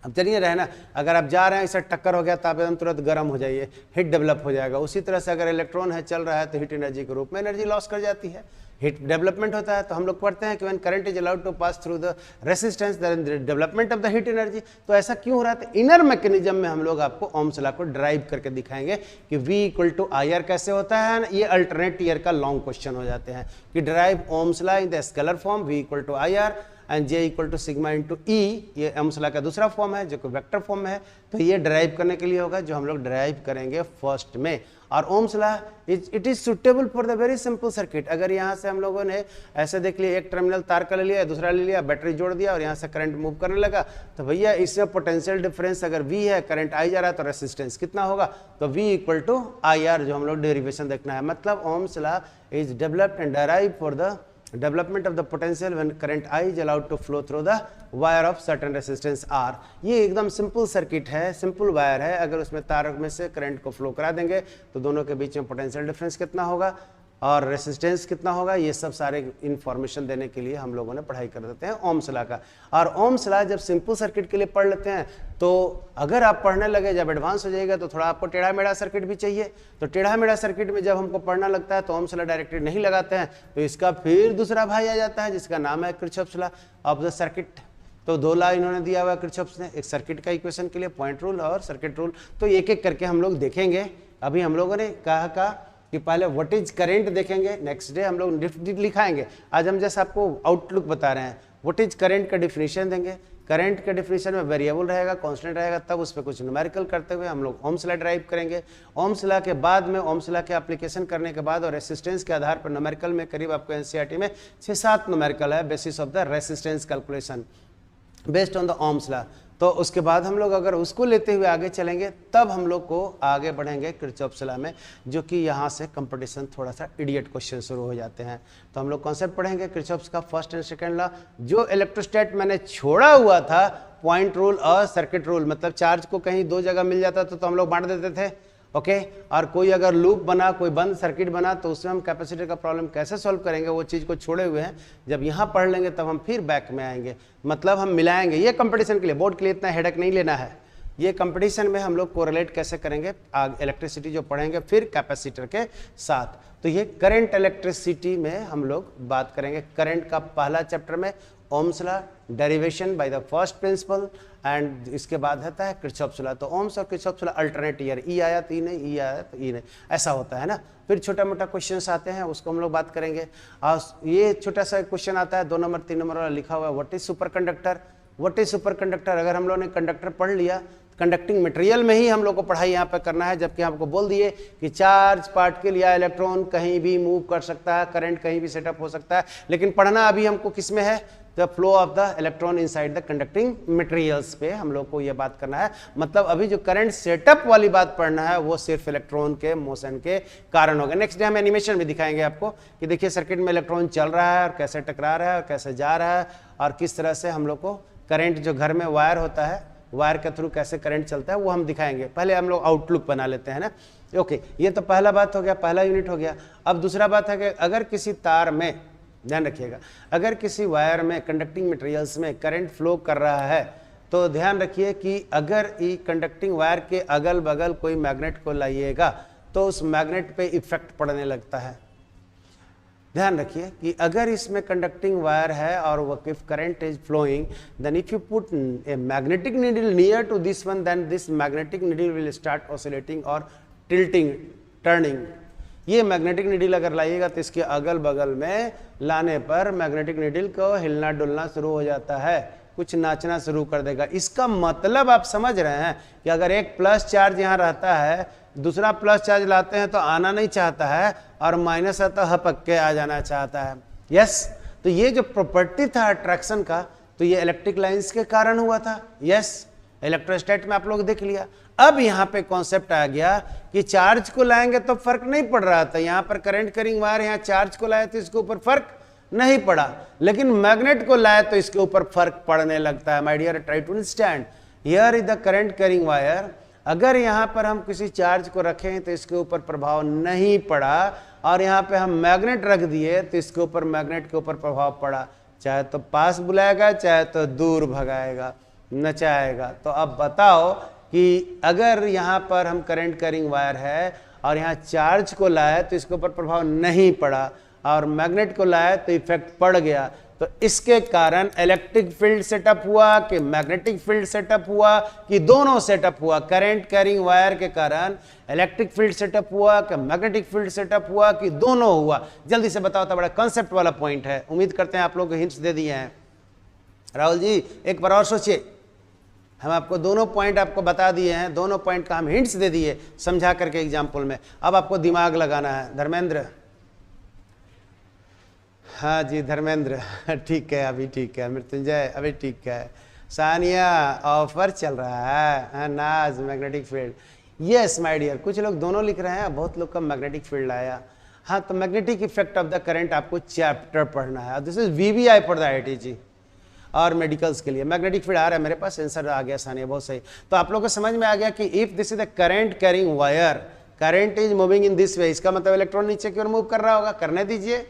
अब चलिए रहे ना, अगर आप जा रहे हैं, ऐसा टक्कर हो गया तो आप एकदम तुरंत गर्म हो जाइए, हीट डेवलप हो जाएगा। उसी तरह से अगर इलेक्ट्रॉन है चल रहा है तो हीट एनर्जी के रूप में एनर्जी लॉस कर जाती है, हीट डेवलपमेंट होता है। तो हम लोग पढ़ते हैं कि when current is allowed to pass through the resistance then development of the heat energy. तो ऐसा क्यों हो रहा है? तो इनर मैकेनिज्म में हम लोग आपको ओम्स लॉ को ड्राइव करके दिखाएंगे कि V इक्वल टू IR कैसे होता है। ये अल्टरनेट ईयर का लॉन्ग क्वेश्चन हो जाते हैं कि derive Ohm's law in the scalar form V equal to IR, and J equal to sigma into E, ये ओम्स लॉ का दूसरा फॉर्म है जो कि वेक्टर फॉर्म में है। तो ये डिराइव करने के लिए होगा जो हम लोग डिराइव करेंगे फर्स्ट में। और Ohm's law it is suitable for the very simple circuit. अगर यहाँ से हम लोगों ने ऐसे देख लिया, एक टर्मिनल तार का ले लिया, दूसरा ले लिया, बैटरी जोड़ दिया और यहाँ से करंट मूव करने लगा, तो भैया इसमें पोटेंशियल डिफरेंस अगर V है, करंट आई जा रहा है, तो रेसिस्टेंस कितना होगा, तो V इक्वल टू IR, जो हम लोग डेरिवेशन देखना है। मतलब Ohm's law is developed and derived for the development of the potential when current I is allowed to flow through the wire of certain resistance R। ये एकदम simple circuit है, simple wire है। अगर उसमें तार में से करंट को फ्लो करा देंगे तो दोनों के बीच में पोटेंशियल डिफरेंस कितना होगा और रेसिस्टेंस कितना होगा, ये सब सारे इंफॉर्मेशन देने के लिए हम लोगों ने पढ़ाई कर देते हैं ओम्स लॉ का। और ओम्स लॉ जब सिंपल सर्किट के लिए पढ़ लेते हैं तो अगर आप पढ़ने लगे, जब एडवांस हो जाएगा तो थोड़ा आपको टेढ़ा मेढ़ा सर्किट भी चाहिए। तो टेढ़ा मेढ़ा सर्किट में जब हमको पढ़ना लगता है तो ओम्स लॉ डायरेक्टली नहीं लगाते हैं, तो इसका फिर दूसरा भाई आ जाता है जिसका नाम है Kirchhoff's law of the circuit. तो दो लॉ इन्होंने दिया हुआ किरचॉफ्स ने, एक सर्किट का इक्वेशन के लिए पॉइंट रूल और सर्किट रूल। तो एक एक करके हम लोग देखेंगे। अभी हम लोगों ने कहा कि पहले व्हाट इज करेंट देखेंगे, नेक्स्ट डे हम लोग लिखाएंगे। आज हम जैसे आपको आउटलुक बता रहे हैं, व्हाट इज करेंट का डिफिनीशन देंगे। करंट के डिफिनीशन में वेरिएबल रहेगा, कांस्टेंट रहेगा, तब उस पर कुछ न्यूमेरिकल करते हुए हम लोग ओम्स लॉ ड्राइव करेंगे। ओम्स लॉ के बाद में, ओम्स लॉ के एप्लीकेशन करने के बाद और रेसिस्टेंस के आधार पर न्यूमेरिकल में करीब आपको एनसीईआरटी में 6-7 न्यूमेरिकल है basis of the resistance calculation based on the Ohm's law. तो उसके बाद हम लोग अगर उसको लेते हुए आगे चलेंगे तब हम लोग को आगे बढ़ेंगे किरचॉफ्स लॉ में, जो कि यहाँ से कंपटीशन थोड़ा सा इडियट क्वेश्चन शुरू हो जाते हैं। तो हम लोग कॉन्सेप्ट पढ़ेंगे किरचॉफ्स का फर्स्ट एंड सेकंड लॉ। जो इलेक्ट्रोस्टैट मैंने छोड़ा हुआ था पॉइंट रूल और सर्किट रूल, मतलब चार्ज को कहीं दो जगह मिल जाता था तो हम लोग बांट देते थे, ओके। और कोई अगर लूप बना, कोई बंद सर्किट बना, तो उसमें हम कैपेसिटर का प्रॉब्लम कैसे सॉल्व करेंगे, वो चीज़ को छोड़े हुए हैं। जब यहाँ पढ़ लेंगे तब हम फिर बैक में आएंगे, मतलब हम मिलाएंगे। ये कंपटीशन के लिए, बोर्ड के लिए इतना हेडेक नहीं लेना है। ये कंपटीशन में हम लोग कोरिलेट कैसे करेंगे, इलेक्ट्रिसिटी जो पढ़ेंगे फिर कैपेसिटर के साथ। तो ये करंट इलेक्ट्रिसिटी में हम लोग बात करेंगे। करंट का पहला चैप्टर में Ohm's law, derivation by the first principle, and इसके बाद आता है किरचॉफ्स लॉ। तो ओम्स और किरचॉफ्स लॉ अल्टरनेट ईयर, ई आया तो ई नहीं, ई आया तो ई नहीं, ऐसा होता है ना। फिर छोटा मोटा क्वेश्चंस आते हैं, उसको हम लोग बात करेंगे। और ये छोटा सा क्वेश्चन आता है 2 नंबर 3 नंबर वाला लिखा हुआ है, what is super conductor. What is super conductor, अगर हम लोग ने कंडक्टर पढ़ लिया, कंडक्टिंग मटेरियल में ही हम लोग को पढ़ाई यहाँ पे करना है। जबकि आपको बोल दिए कि चार्ज पार्टिकल या इलेक्ट्रॉन कहीं भी मूव कर सकता है, करंट कहीं भी सेटअप हो सकता है, लेकिन पढ़ना अभी हमको किस में है, the flow of the electron inside the conducting materials पे हम लोग को ये बात करना है। मतलब अभी जो करंट सेटअप वाली बात पढ़ना है वो सिर्फ इलेक्ट्रॉन के मोशन के कारण होगा। नेक्स्ट डे हम एनिमेशन भी दिखाएंगे आपको कि देखिए सर्किट में इलेक्ट्रॉन चल रहा है और कैसे टकरा रहा है और कैसे जा रहा है, और किस तरह से हम लोग को करंट जो घर में वायर होता है, वायर के थ्रू कैसे करंट चलता है वो हम दिखाएंगे। पहले हम लोग आउटलुक बना लेते हैं ना, ओके। ये तो पहला बात हो गया, पहला यूनिट हो गया। अब दूसरा बात है कि अगर किसी तार में, ध्यान रखिएगा, अगर किसी वायर में, कंडक्टिंग मटेरियल्स में करंट फ्लो कर रहा है तो ध्यान रखिए कि अगर ये कंडक्टिंग वायर के अगल बगल कोई मैग्नेट को लाइएगा तो उस मैग्नेट पे इफेक्ट पड़ने लगता है। ध्यान रखिए कि अगर इसमें कंडक्टिंग वायर है और वो if current is flowing, then if you put a magnetic needle near to this one, then this magnetic needle will start oscillating और टिल्टिंग, टर्निंग। ये मैग्नेटिक नीडल अगर लाइएगा तो इसके अगल बगल में लाने पर मैग्नेटिक नीडल को हिलना डुलना शुरू हो जाता है, कुछ नाचना शुरू कर देगा। इसका मतलब आप समझ रहे हैं कि अगर एक प्लस चार्ज यहाँ रहता है, दूसरा प्लस चार्ज लाते हैं तो आना नहीं चाहता है, और माइनस है तो हपक के आ जाना चाहता है। यस, तो ये जो प्रॉपर्टी था अट्रैक्शन का, तो ये इलेक्ट्रिक लाइंस के कारण हुआ था। यस, इलेक्ट्रोस्टैट में आप लोग देख लिया। अब यहाँ पे कॉन्सेप्ट आ गया कि चार्ज को लाएंगे तो फर्क नहीं पड़ रहा था। यहाँ पर करंट कैरिंग वायर, यहाँ चार्ज को लाए तो इसके ऊपर फर्क नहीं पड़ा, लेकिन मैग्नेट को लाए तो इसके ऊपर फर्क पड़ने लगता है। My dear, try to understand, here is the current carrying wire. अगर यहाँ पर हम किसी चार्ज को रखें तो इसके ऊपर प्रभाव नहीं पड़ा, और यहाँ पे हम मैग्नेट रख दिए तो इसके ऊपर, मैग्नेट के ऊपर प्रभाव पड़ा। चाहे तो पास बुलाएगा, चाहे तो दूर भगाएगा, नचाएगा। तो अब बताओ कि अगर यहाँ पर हम करंट कैरिंग वायर है और यहाँ चार्ज को लाए तो इसके ऊपर प्रभाव नहीं पड़ा, और मैग्नेट को लाए तो इफेक्ट पड़ गया, तो इसके कारण इलेक्ट्रिक फील्ड सेटअप हुआ कि मैग्नेटिक फील्ड सेटअप हुआ कि दोनों सेटअप हुआ। करंट कैरिंग वायर के कारण इलेक्ट्रिक फील्ड सेटअप हुआ कि मैग्नेटिक फील्ड सेटअप हुआ कि दोनों हुआ। जल्दी से बताओ, तो बड़ा कॉन्सेप्ट वाला पॉइंट है। उम्मीद करते हैं आप लोग को हिंट्स दे दिए हैं। राहुल जी एक बार और सोचिए, हम आपको दोनों पॉइंट आपको बता दिए हैं, दोनों पॉइंट का हम हिंट्स दे दिए समझा करके एग्जाम्पल में, अब आपको दिमाग लगाना है। धर्मेंद्र, हाँ जी धर्मेंद्र ठीक है, अभी ठीक है। मृत्युंजय अभी ठीक है। सानिया ऑफर चल रहा है। नाज magnetic field, yes my dear. कुछ लोग दोनों लिख रहे हैं, बहुत लोग का मैग्नेटिक फील्ड आया। हाँ तो magnetic effect of the current आपको चैप्टर पढ़ना है। This is VBI for the IIT और मेडिकल्स के लिए। मैग्नेटिक फील्ड आ रहा है मेरे पास, आंसर आ गया सानिया, बहुत सही। तो आप लोगों को समझ में आ गया कि if this is the current carrying wire, current is moving in this way, इसका मतलब इलेक्ट्रॉन नीचे की ओर मूव कर रहा होगा, करने दीजिए,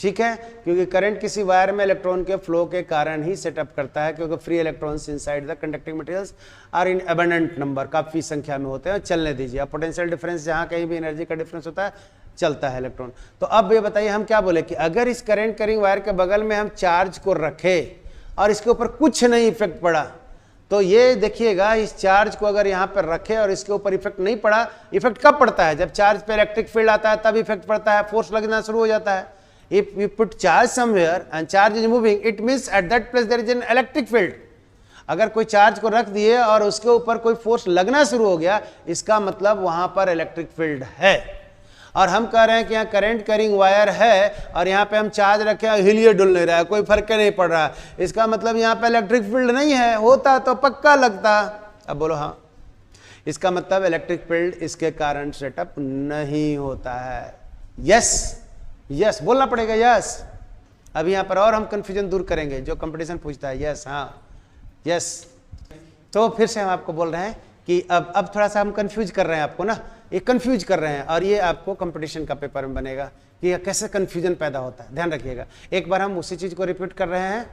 ठीक है। क्योंकि करंट किसी वायर में इलेक्ट्रॉन के फ्लो के कारण ही सेटअप करता है, क्योंकि free electrons inside the conducting materials are in abundant number, काफी संख्या में होते हैं, चलने दीजिए। अब पोटेंशियल डिफरेंस जहां कहीं भी एनर्जी का डिफरेंस होता है चलता है इलेक्ट्रॉन। तो अब ये बताइए हम क्या बोले कि अगर इस करंट कैरिंग वायर के बगल में हम चार्ज को रखे और इसके ऊपर कुछ नहीं इफेक्ट पड़ा, तो ये देखिएगा इस चार्ज को अगर यहाँ पर रखे और इसके ऊपर इफेक्ट नहीं पड़ा, इफेक्ट कब पड़ता है? जब चार्ज पे इलेक्ट्रिक फील्ड आता है तब इफेक्ट पड़ता है, फोर्स लगना शुरू हो जाता है। If you put charge somewhere and charge is moving, it means at that place there is an electric field. अगर कोई चार्ज को रख दिए और उसके ऊपर कोई फोर्स लगना शुरू हो गया, इसका मतलब वहां पर इलेक्ट्रिक फील्ड है। और हम कह रहे हैं कि यहाँ करंट कैरिंग वायर है और यहाँ पे हम चार्ज रखे और हिलिए डुल नहीं रहा है, कोई फर्क नहीं पड़ रहा है, इसका मतलब यहाँ पे इलेक्ट्रिक फील्ड नहीं है। होता तो पक्का लगता। अब बोलो हाँ, इसका मतलब इलेक्ट्रिक फील्ड इसके कारण सेटअप नहीं होता है। यस यस बोलना पड़ेगा, यस। अभी यहाँ पर और हम कंफ्यूजन दूर करेंगे, जो कंपटीशन पूछता है यस, हाँ यस। तो फिर से हम आपको बोल रहे हैं कि अब थोड़ा सा हम कंफ्यूज कर रहे हैं आपको ना, ये कंफ्यूज कर रहे हैं, और ये आपको कंपटीशन का पेपर में बनेगा कि कैसे कंफ्यूजन पैदा होता है। ध्यान रखिएगा, एक बार हम उसी चीज को रिपीट कर रहे हैं।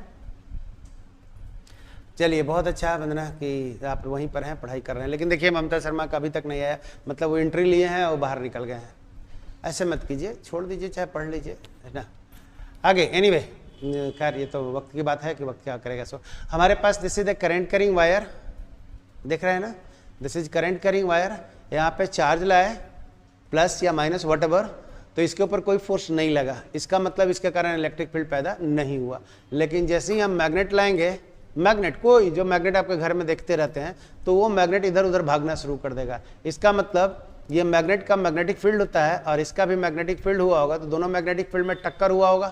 चलिए बहुत अच्छा वंदना कि आप वहीं पर हैं, पढ़ाई कर रहे हैं। लेकिन देखिए ममता शर्मा का अभी तक नहीं आया, मतलब वो एंट्री लिए हैं और बाहर निकल गए हैं। ऐसे मत कीजिए, छोड़ दीजिए, चाहे पढ़ लीजिए, है ना। आगे एनीवे, खैर ये तो वक्त की बात है कि वक्त क्या करेगा। सो हमारे पास this is the current carrying wire, देख रहे हैं ना, this is current carrying wire. यहाँ पे चार्ज लाए प्लस या माइनस व्हाटएवर, तो इसके ऊपर कोई फोर्स नहीं लगा, इसका मतलब इसके कारण इलेक्ट्रिक फील्ड पैदा नहीं हुआ। लेकिन जैसे ही हम मैग्नेट लाएंगे, मैग्नेट कोई जो मैग्नेट आपके घर में देखते रहते हैं, तो वो मैग्नेट इधर उधर भागना शुरू कर देगा। इसका मतलब ये मैग्नेट का मैग्नेटिक फील्ड होता है और इसका भी मैग्नेटिक फील्ड हुआ होगा, तो दोनों मैग्नेटिक फील्ड में टक्कर हुआ होगा।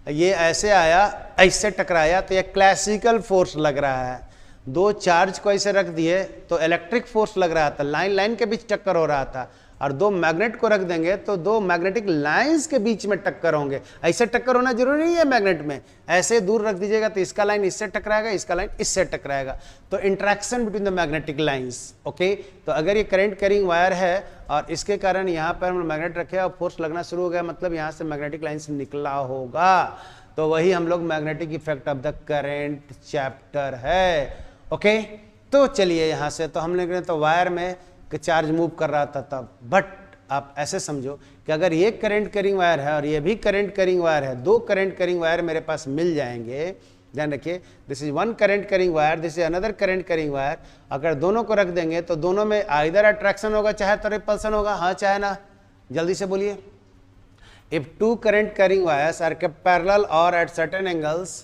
ये ऐसे आया, ऐसे टकराया, तो ये क्लासिकल फोर्स लग रहा है। दो चार्ज को ऐसे रख दिए तो इलेक्ट्रिक फोर्स लग रहा था, लाइन लाइन के बीच टक्कर हो रहा था। और दो मैग्नेट को रख देंगे तो दो मैग्नेटिक लाइंस के बीच में टक्कर होंगे। ऐसे टक्कर होना जरूरी नहीं है मैग्नेट में, ऐसे दूर रख दीजिएगा तो इसका लाइन इससे टकराएगा, इसका लाइन इससे टकराएगा, तो interaction between the magnetic lines. Okay, तो अगर ये करंट कैरिंग वायर है और इसके कारण यहाँ पर हम मैग्नेट रखे और फोर्स लगना शुरू हो गया, मतलब यहाँ से मैग्नेटिक लाइंस निकला होगा, तो वही हम लोग magnetic effect of the current chapter है। ओके, तो चलिए यहाँ से, तो हमने तो वायर में चार्ज मूव कर रहा था तब, बट आप ऐसे समझो कि अगर ये करंट कैरिंग वायर है और ये भी करंट कैरिंग वायर है, दो करंट कैरिंग वायर मेरे पास मिल जाएंगे। ध्यान रखिए, this is one current carrying wire, this is another current carrying wire. अगर दोनों को रख देंगे तो दोनों में आइदर अट्रैक्शन होगा, चाहे तो रिपल्सन होगा, हाँ चाहे ना। जल्दी से बोलिए। If two current carrying wires are kept parallel और एट सर्टेन एंगल्स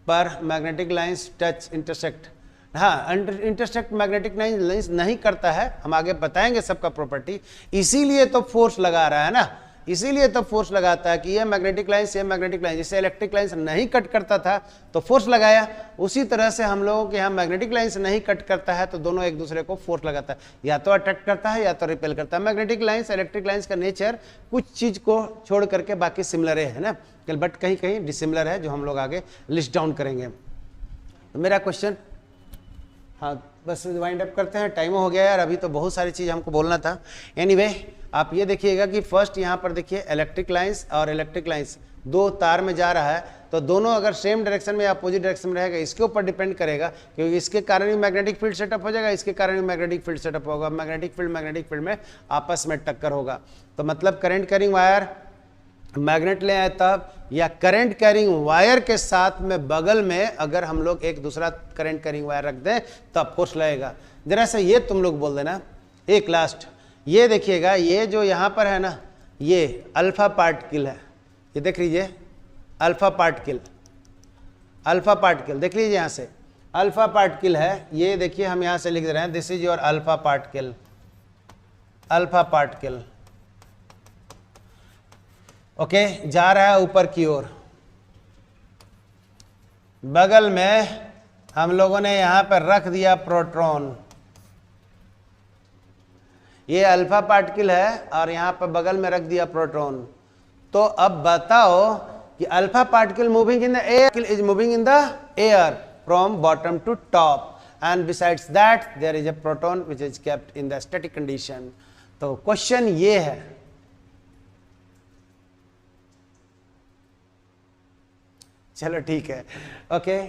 पर मैग्नेटिक लाइंस टच इंटरसेक्ट, हाँ इंटरसेक्ट मैग्नेटिक लाइंस नहीं करता है, हम आगे बताएंगे सबका प्रॉपर्टी। इसीलिए तो फोर्स लगा रहा है ना, इसीलिए तो फोर्स लगाता है कि ये मैग्नेटिक लाइंस, ये मैग्नेटिक लाइंस, जैसे इलेक्ट्रिक लाइंस नहीं कट करता था तो फोर्स लगाया, उसी तरह से हम लोगों के यहाँ मैग्नेटिक लाइंस नहीं कट करता है तो दोनों एक दूसरे को फोर्स लगाता है, या तो अट्रैक्ट करता है या तो रिपेल करता है। मैग्नेटिक लाइंस इलेक्ट्रिक लाइंस का नेचर कुछ चीज को छोड़ करके बाकी सिमिलर है ना, बट कहीं कहीं डिसिमिलर है, जो हम लोग आगे लिस्ट डाउन करेंगे। तो मेरा क्वेश्चन, हाँ बस वाइंड अप करते हैं, टाइम हो गया यार, अभी तो बहुत सारी चीज़ हमको बोलना था। एनीवे, आप ये देखिएगा कि फर्स्ट यहाँ पर देखिए इलेक्ट्रिक लाइंस और इलेक्ट्रिक लाइंस दो तार में जा रहा है, तो दोनों अगर सेम डायरेक्शन में या अपोजिट डायरेक्शन में रहेगा, इसके ऊपर डिपेंड करेगा, क्योंकि इसके कारण ही मैग्नेटिक फील्ड सेटअप हो जाएगा, इसके कारण ही मैग्नेटिक फील्ड सेटअप होगा, मैग्नेटिक फील्ड में आपस में टक्कर होगा। तो मतलब करंट कैरिंग वायर मैग्नेट ले आए तब, या करंट कैरिंग वायर के साथ में बगल में अगर हम लोग एक दूसरा करंट कैरिंग वायर रख दें तब फोर्स लगेगा। जरा सा ये तुम लोग बोल देना, एक लास्ट ये देखिएगा, ये जो यहाँ पर है ना, ये अल्फा पार्टिकल है, ये देख लीजिए अल्फा पार्टिकल। अल्फा पार्टिकल, देख लीजिए यहाँ से अल्फा पार्टिकल है, ये देखिए हम यहाँ से लिख दे रहे हैं, this is your alpha particle, alpha particle, okay, जा रहा है ऊपर की ओर। बगल में हम लोगों ने यहां पर रख दिया प्रोटॉन, ये अल्फा पार्टिकल है और यहां पर बगल में रख दिया प्रोटॉन। तो अब बताओ कि alpha particle moving in the air is moving in the air from bottom to top, and besides that there is a proton which is kept in the static condition. तो क्वेश्चन ये है, चलो ठीक है, ओके,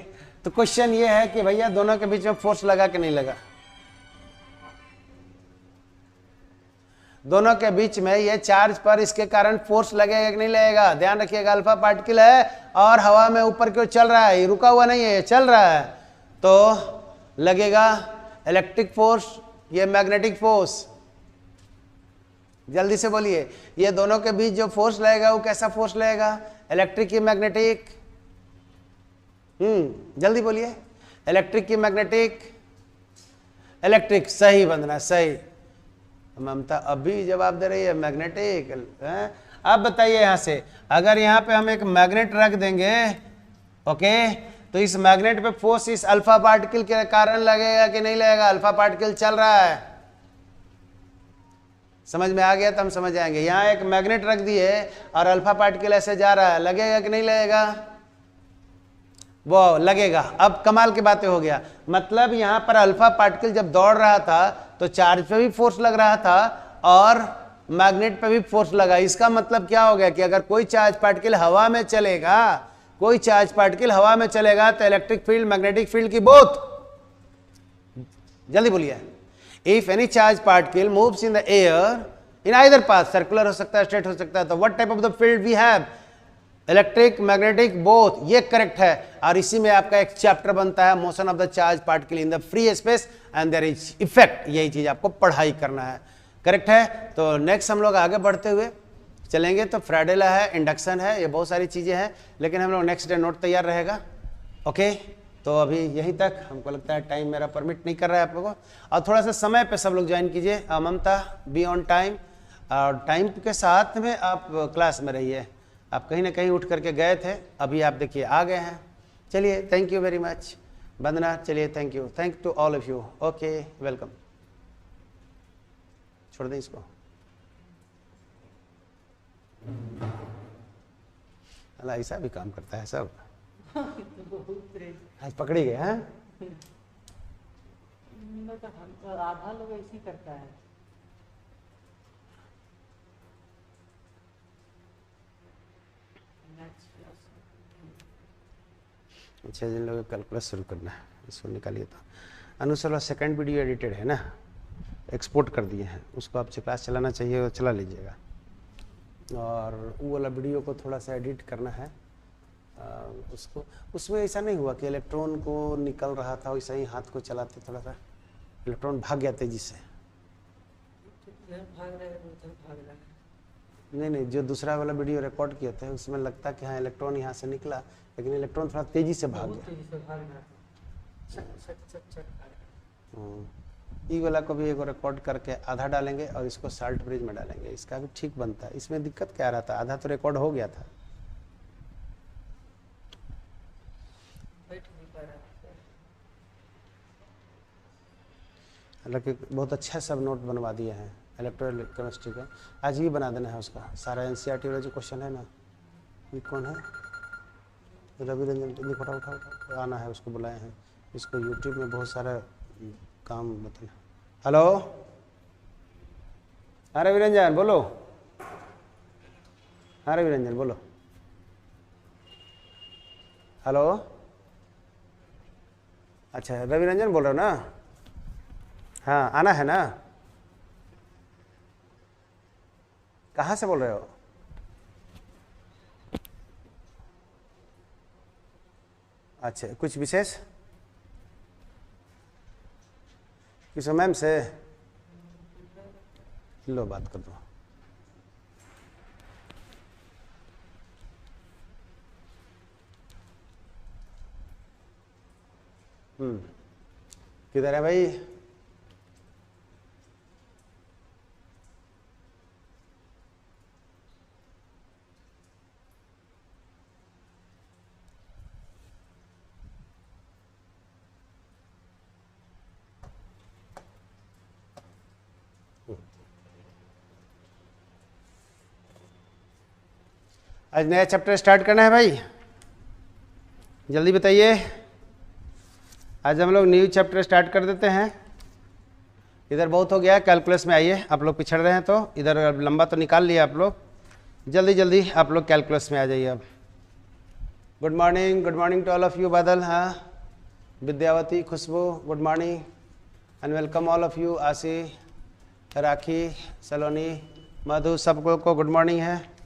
तो question ये है कि भैया दोनों के बीच में फोर्स लगा कि नहीं लगा? दोनों के बीच में ये चार्ज पर इसके कारण फोर्स लगेगा कि नहीं लगेगा? ध्यान रखिएगा, अल्फा पार्टिकल है और हवा में ऊपर की ओर चल रहा है, ये रुका हुआ नहीं है, ये चल रहा है, तो लगेगा इलेक्ट्रिक फोर्स, ये मैग्नेटिक फोर्स। जल्दी से बोलिए, ये दोनों के बीच जो फोर्स लगेगा वो कैसा फोर्स लगेगा? इलेक्ट्रिक की मैग्नेटिक? जल्दी बोलिए, इलेक्ट्रिक की मैग्नेटिक? इलेक्ट्रिक, सही बंदना, सही। ममता अभी जवाब दे रही है मैग्नेटिक है? अब बताइए यहां से, अगर यहां पे हम एक मैग्नेट रख देंगे, ओके, तो इस मैग्नेट पे फोर्स इस अल्फा पार्टिकल के कारण लगेगा कि नहीं लगेगा? अल्फा पार्टिकल चल रहा है, समझ में आ गया? तो हम समझ आएंगे, यहां एक मैग्नेट रख दिए और अल्फा पार्टिकल ऐसे जा रहा है, लगेगा कि नहीं लगेगा? वो लगेगा। अब कमाल की बातें हो गया, मतलब यहां पर अल्फा पार्टिकल जब दौड़ रहा था तो चार्ज पे भी फोर्स लग रहा था और मैग्नेट पे भी फोर्स लगा। इसका मतलब क्या हो गया कि अगर कोई चार्ज पार्टिकल हवा में चलेगा, कोई चार्ज पार्टिकल हवा में चलेगा तो इलेक्ट्रिक फील्ड मैग्नेटिक फील्ड की बोथ, जल्दी बोलिए, if any charge particle moves in the air in either path, circular हो सकता है, स्ट्रेट हो सकता है, तो what type of the field we have? Electric magnetic both, ये करेक्ट है। और इसी में आपका एक चैप्टर बनता है, motion of the charge particle in the free space and there is effect, यही चीज आपको पढ़ाई करना है, करेक्ट है? तो नेक्स्ट हम लोग आगे बढ़ते हुए चलेंगे, तो फ्राइडेला है, इंडक्शन है, ये बहुत सारी चीजें हैं, लेकिन हम लोग नेक्स्ट डे नोट तैयार रहेगा, ओके? तो अभी यहीं तक, हमको लगता है टाइम मेरा परमिट नहीं कर रहा है आप लोगों को, और थोड़ा सा समय पे सब लोग ज्वाइन कीजिए। ममता, बी ऑन टाइम, और टाइम के साथ में आप क्लास में रहिए। आप कहीं ना कहीं उठ करके गए थे, अभी आप देखिए आ गए हैं। चलिए, thank you very much. Vandana, चलिए, thank to all of you, okay, welcome. छोड़ दें इसको, अल्लाह ऐसा भी काम करता है सब। आज पकड़ी गए हैं, आधा लोग ऐसे ही करता है। अच्छा, जिन लोगों को कैलकुलस शुरू करना है इसको निकालिए। तो अनुसर वाला सेकंड वीडियो एडिटेड है ना, एक्सपोर्ट कर दिए हैं, उसको आपसे क्लास चलाना चाहिए, वो चला लीजिएगा। और वो वाला वीडियो को थोड़ा सा एडिट करना है, उसको, उसमें ऐसा नहीं हुआ कि इलेक्ट्रॉन को निकल रहा था, वैसा ही हाथ को चलाते थोड़ा सा इलेक्ट्रॉन भाग गया तेजी से। नहीं, जो दूसरा वाला वीडियो रिकॉर्ड किए थे उसमें लगता कि हाँ इलेक्ट्रॉन यहाँ से निकला, लेकिन इलेक्ट्रॉन थोड़ा तेजी से भाग गया। ई वाला को भी एक रिकॉर्ड करके आधा डालेंगे और इसको साल्ट ब्रिज में डालेंगे, इसका भी ठीक बनता है। इसमें दिक्कत क्या रहा था, आधा तो रिकॉर्ड हो गया था। हालांकि बहुत अच्छा सब नोट बनवा दिए हैं इलेक्ट्रोकेमिस्ट्री का, आज ही बना देना है उसका सारा। एनसीईआरटी वाला जो क्वेश्चन है ना, ये कौन है? रवि रंजन, उठा आना है, उसको बुलाए हैं। इसको यूट्यूब में बहुत सारा काम बताना। हेलो, हाँ रवि रंजन बोलो, हाँ रवि रंजन बोलो, हेलो। अच्छा, रवि रंजन बोल रहे हो ना? हाँ, आना है ना? कहाँ से बोल रहे हो? अच्छा, कुछ विशेष? किसी मैम से लो बात कर दो। किधर है भाई? आज नया चैप्टर स्टार्ट करना है भाई, जल्दी बताइए। आज हम लोग न्यू चैप्टर स्टार्ट कर देते हैं। इधर बहुत हो गया, कैलकुलस में आइए। आप लोग पिछड़ रहे हैं तो इधर लंबा तो निकाल लिया आप लोग, जल्दी जल्दी आप लोग कैलकुलस में आ जाइए अब। Good morning to all of you. Badal, हाँ, Vidyavati, Khushbu, good morning and welcome all of you. Aashi, Rakhi, सलोनी, मधु, सबको गुड मॉर्निंग है।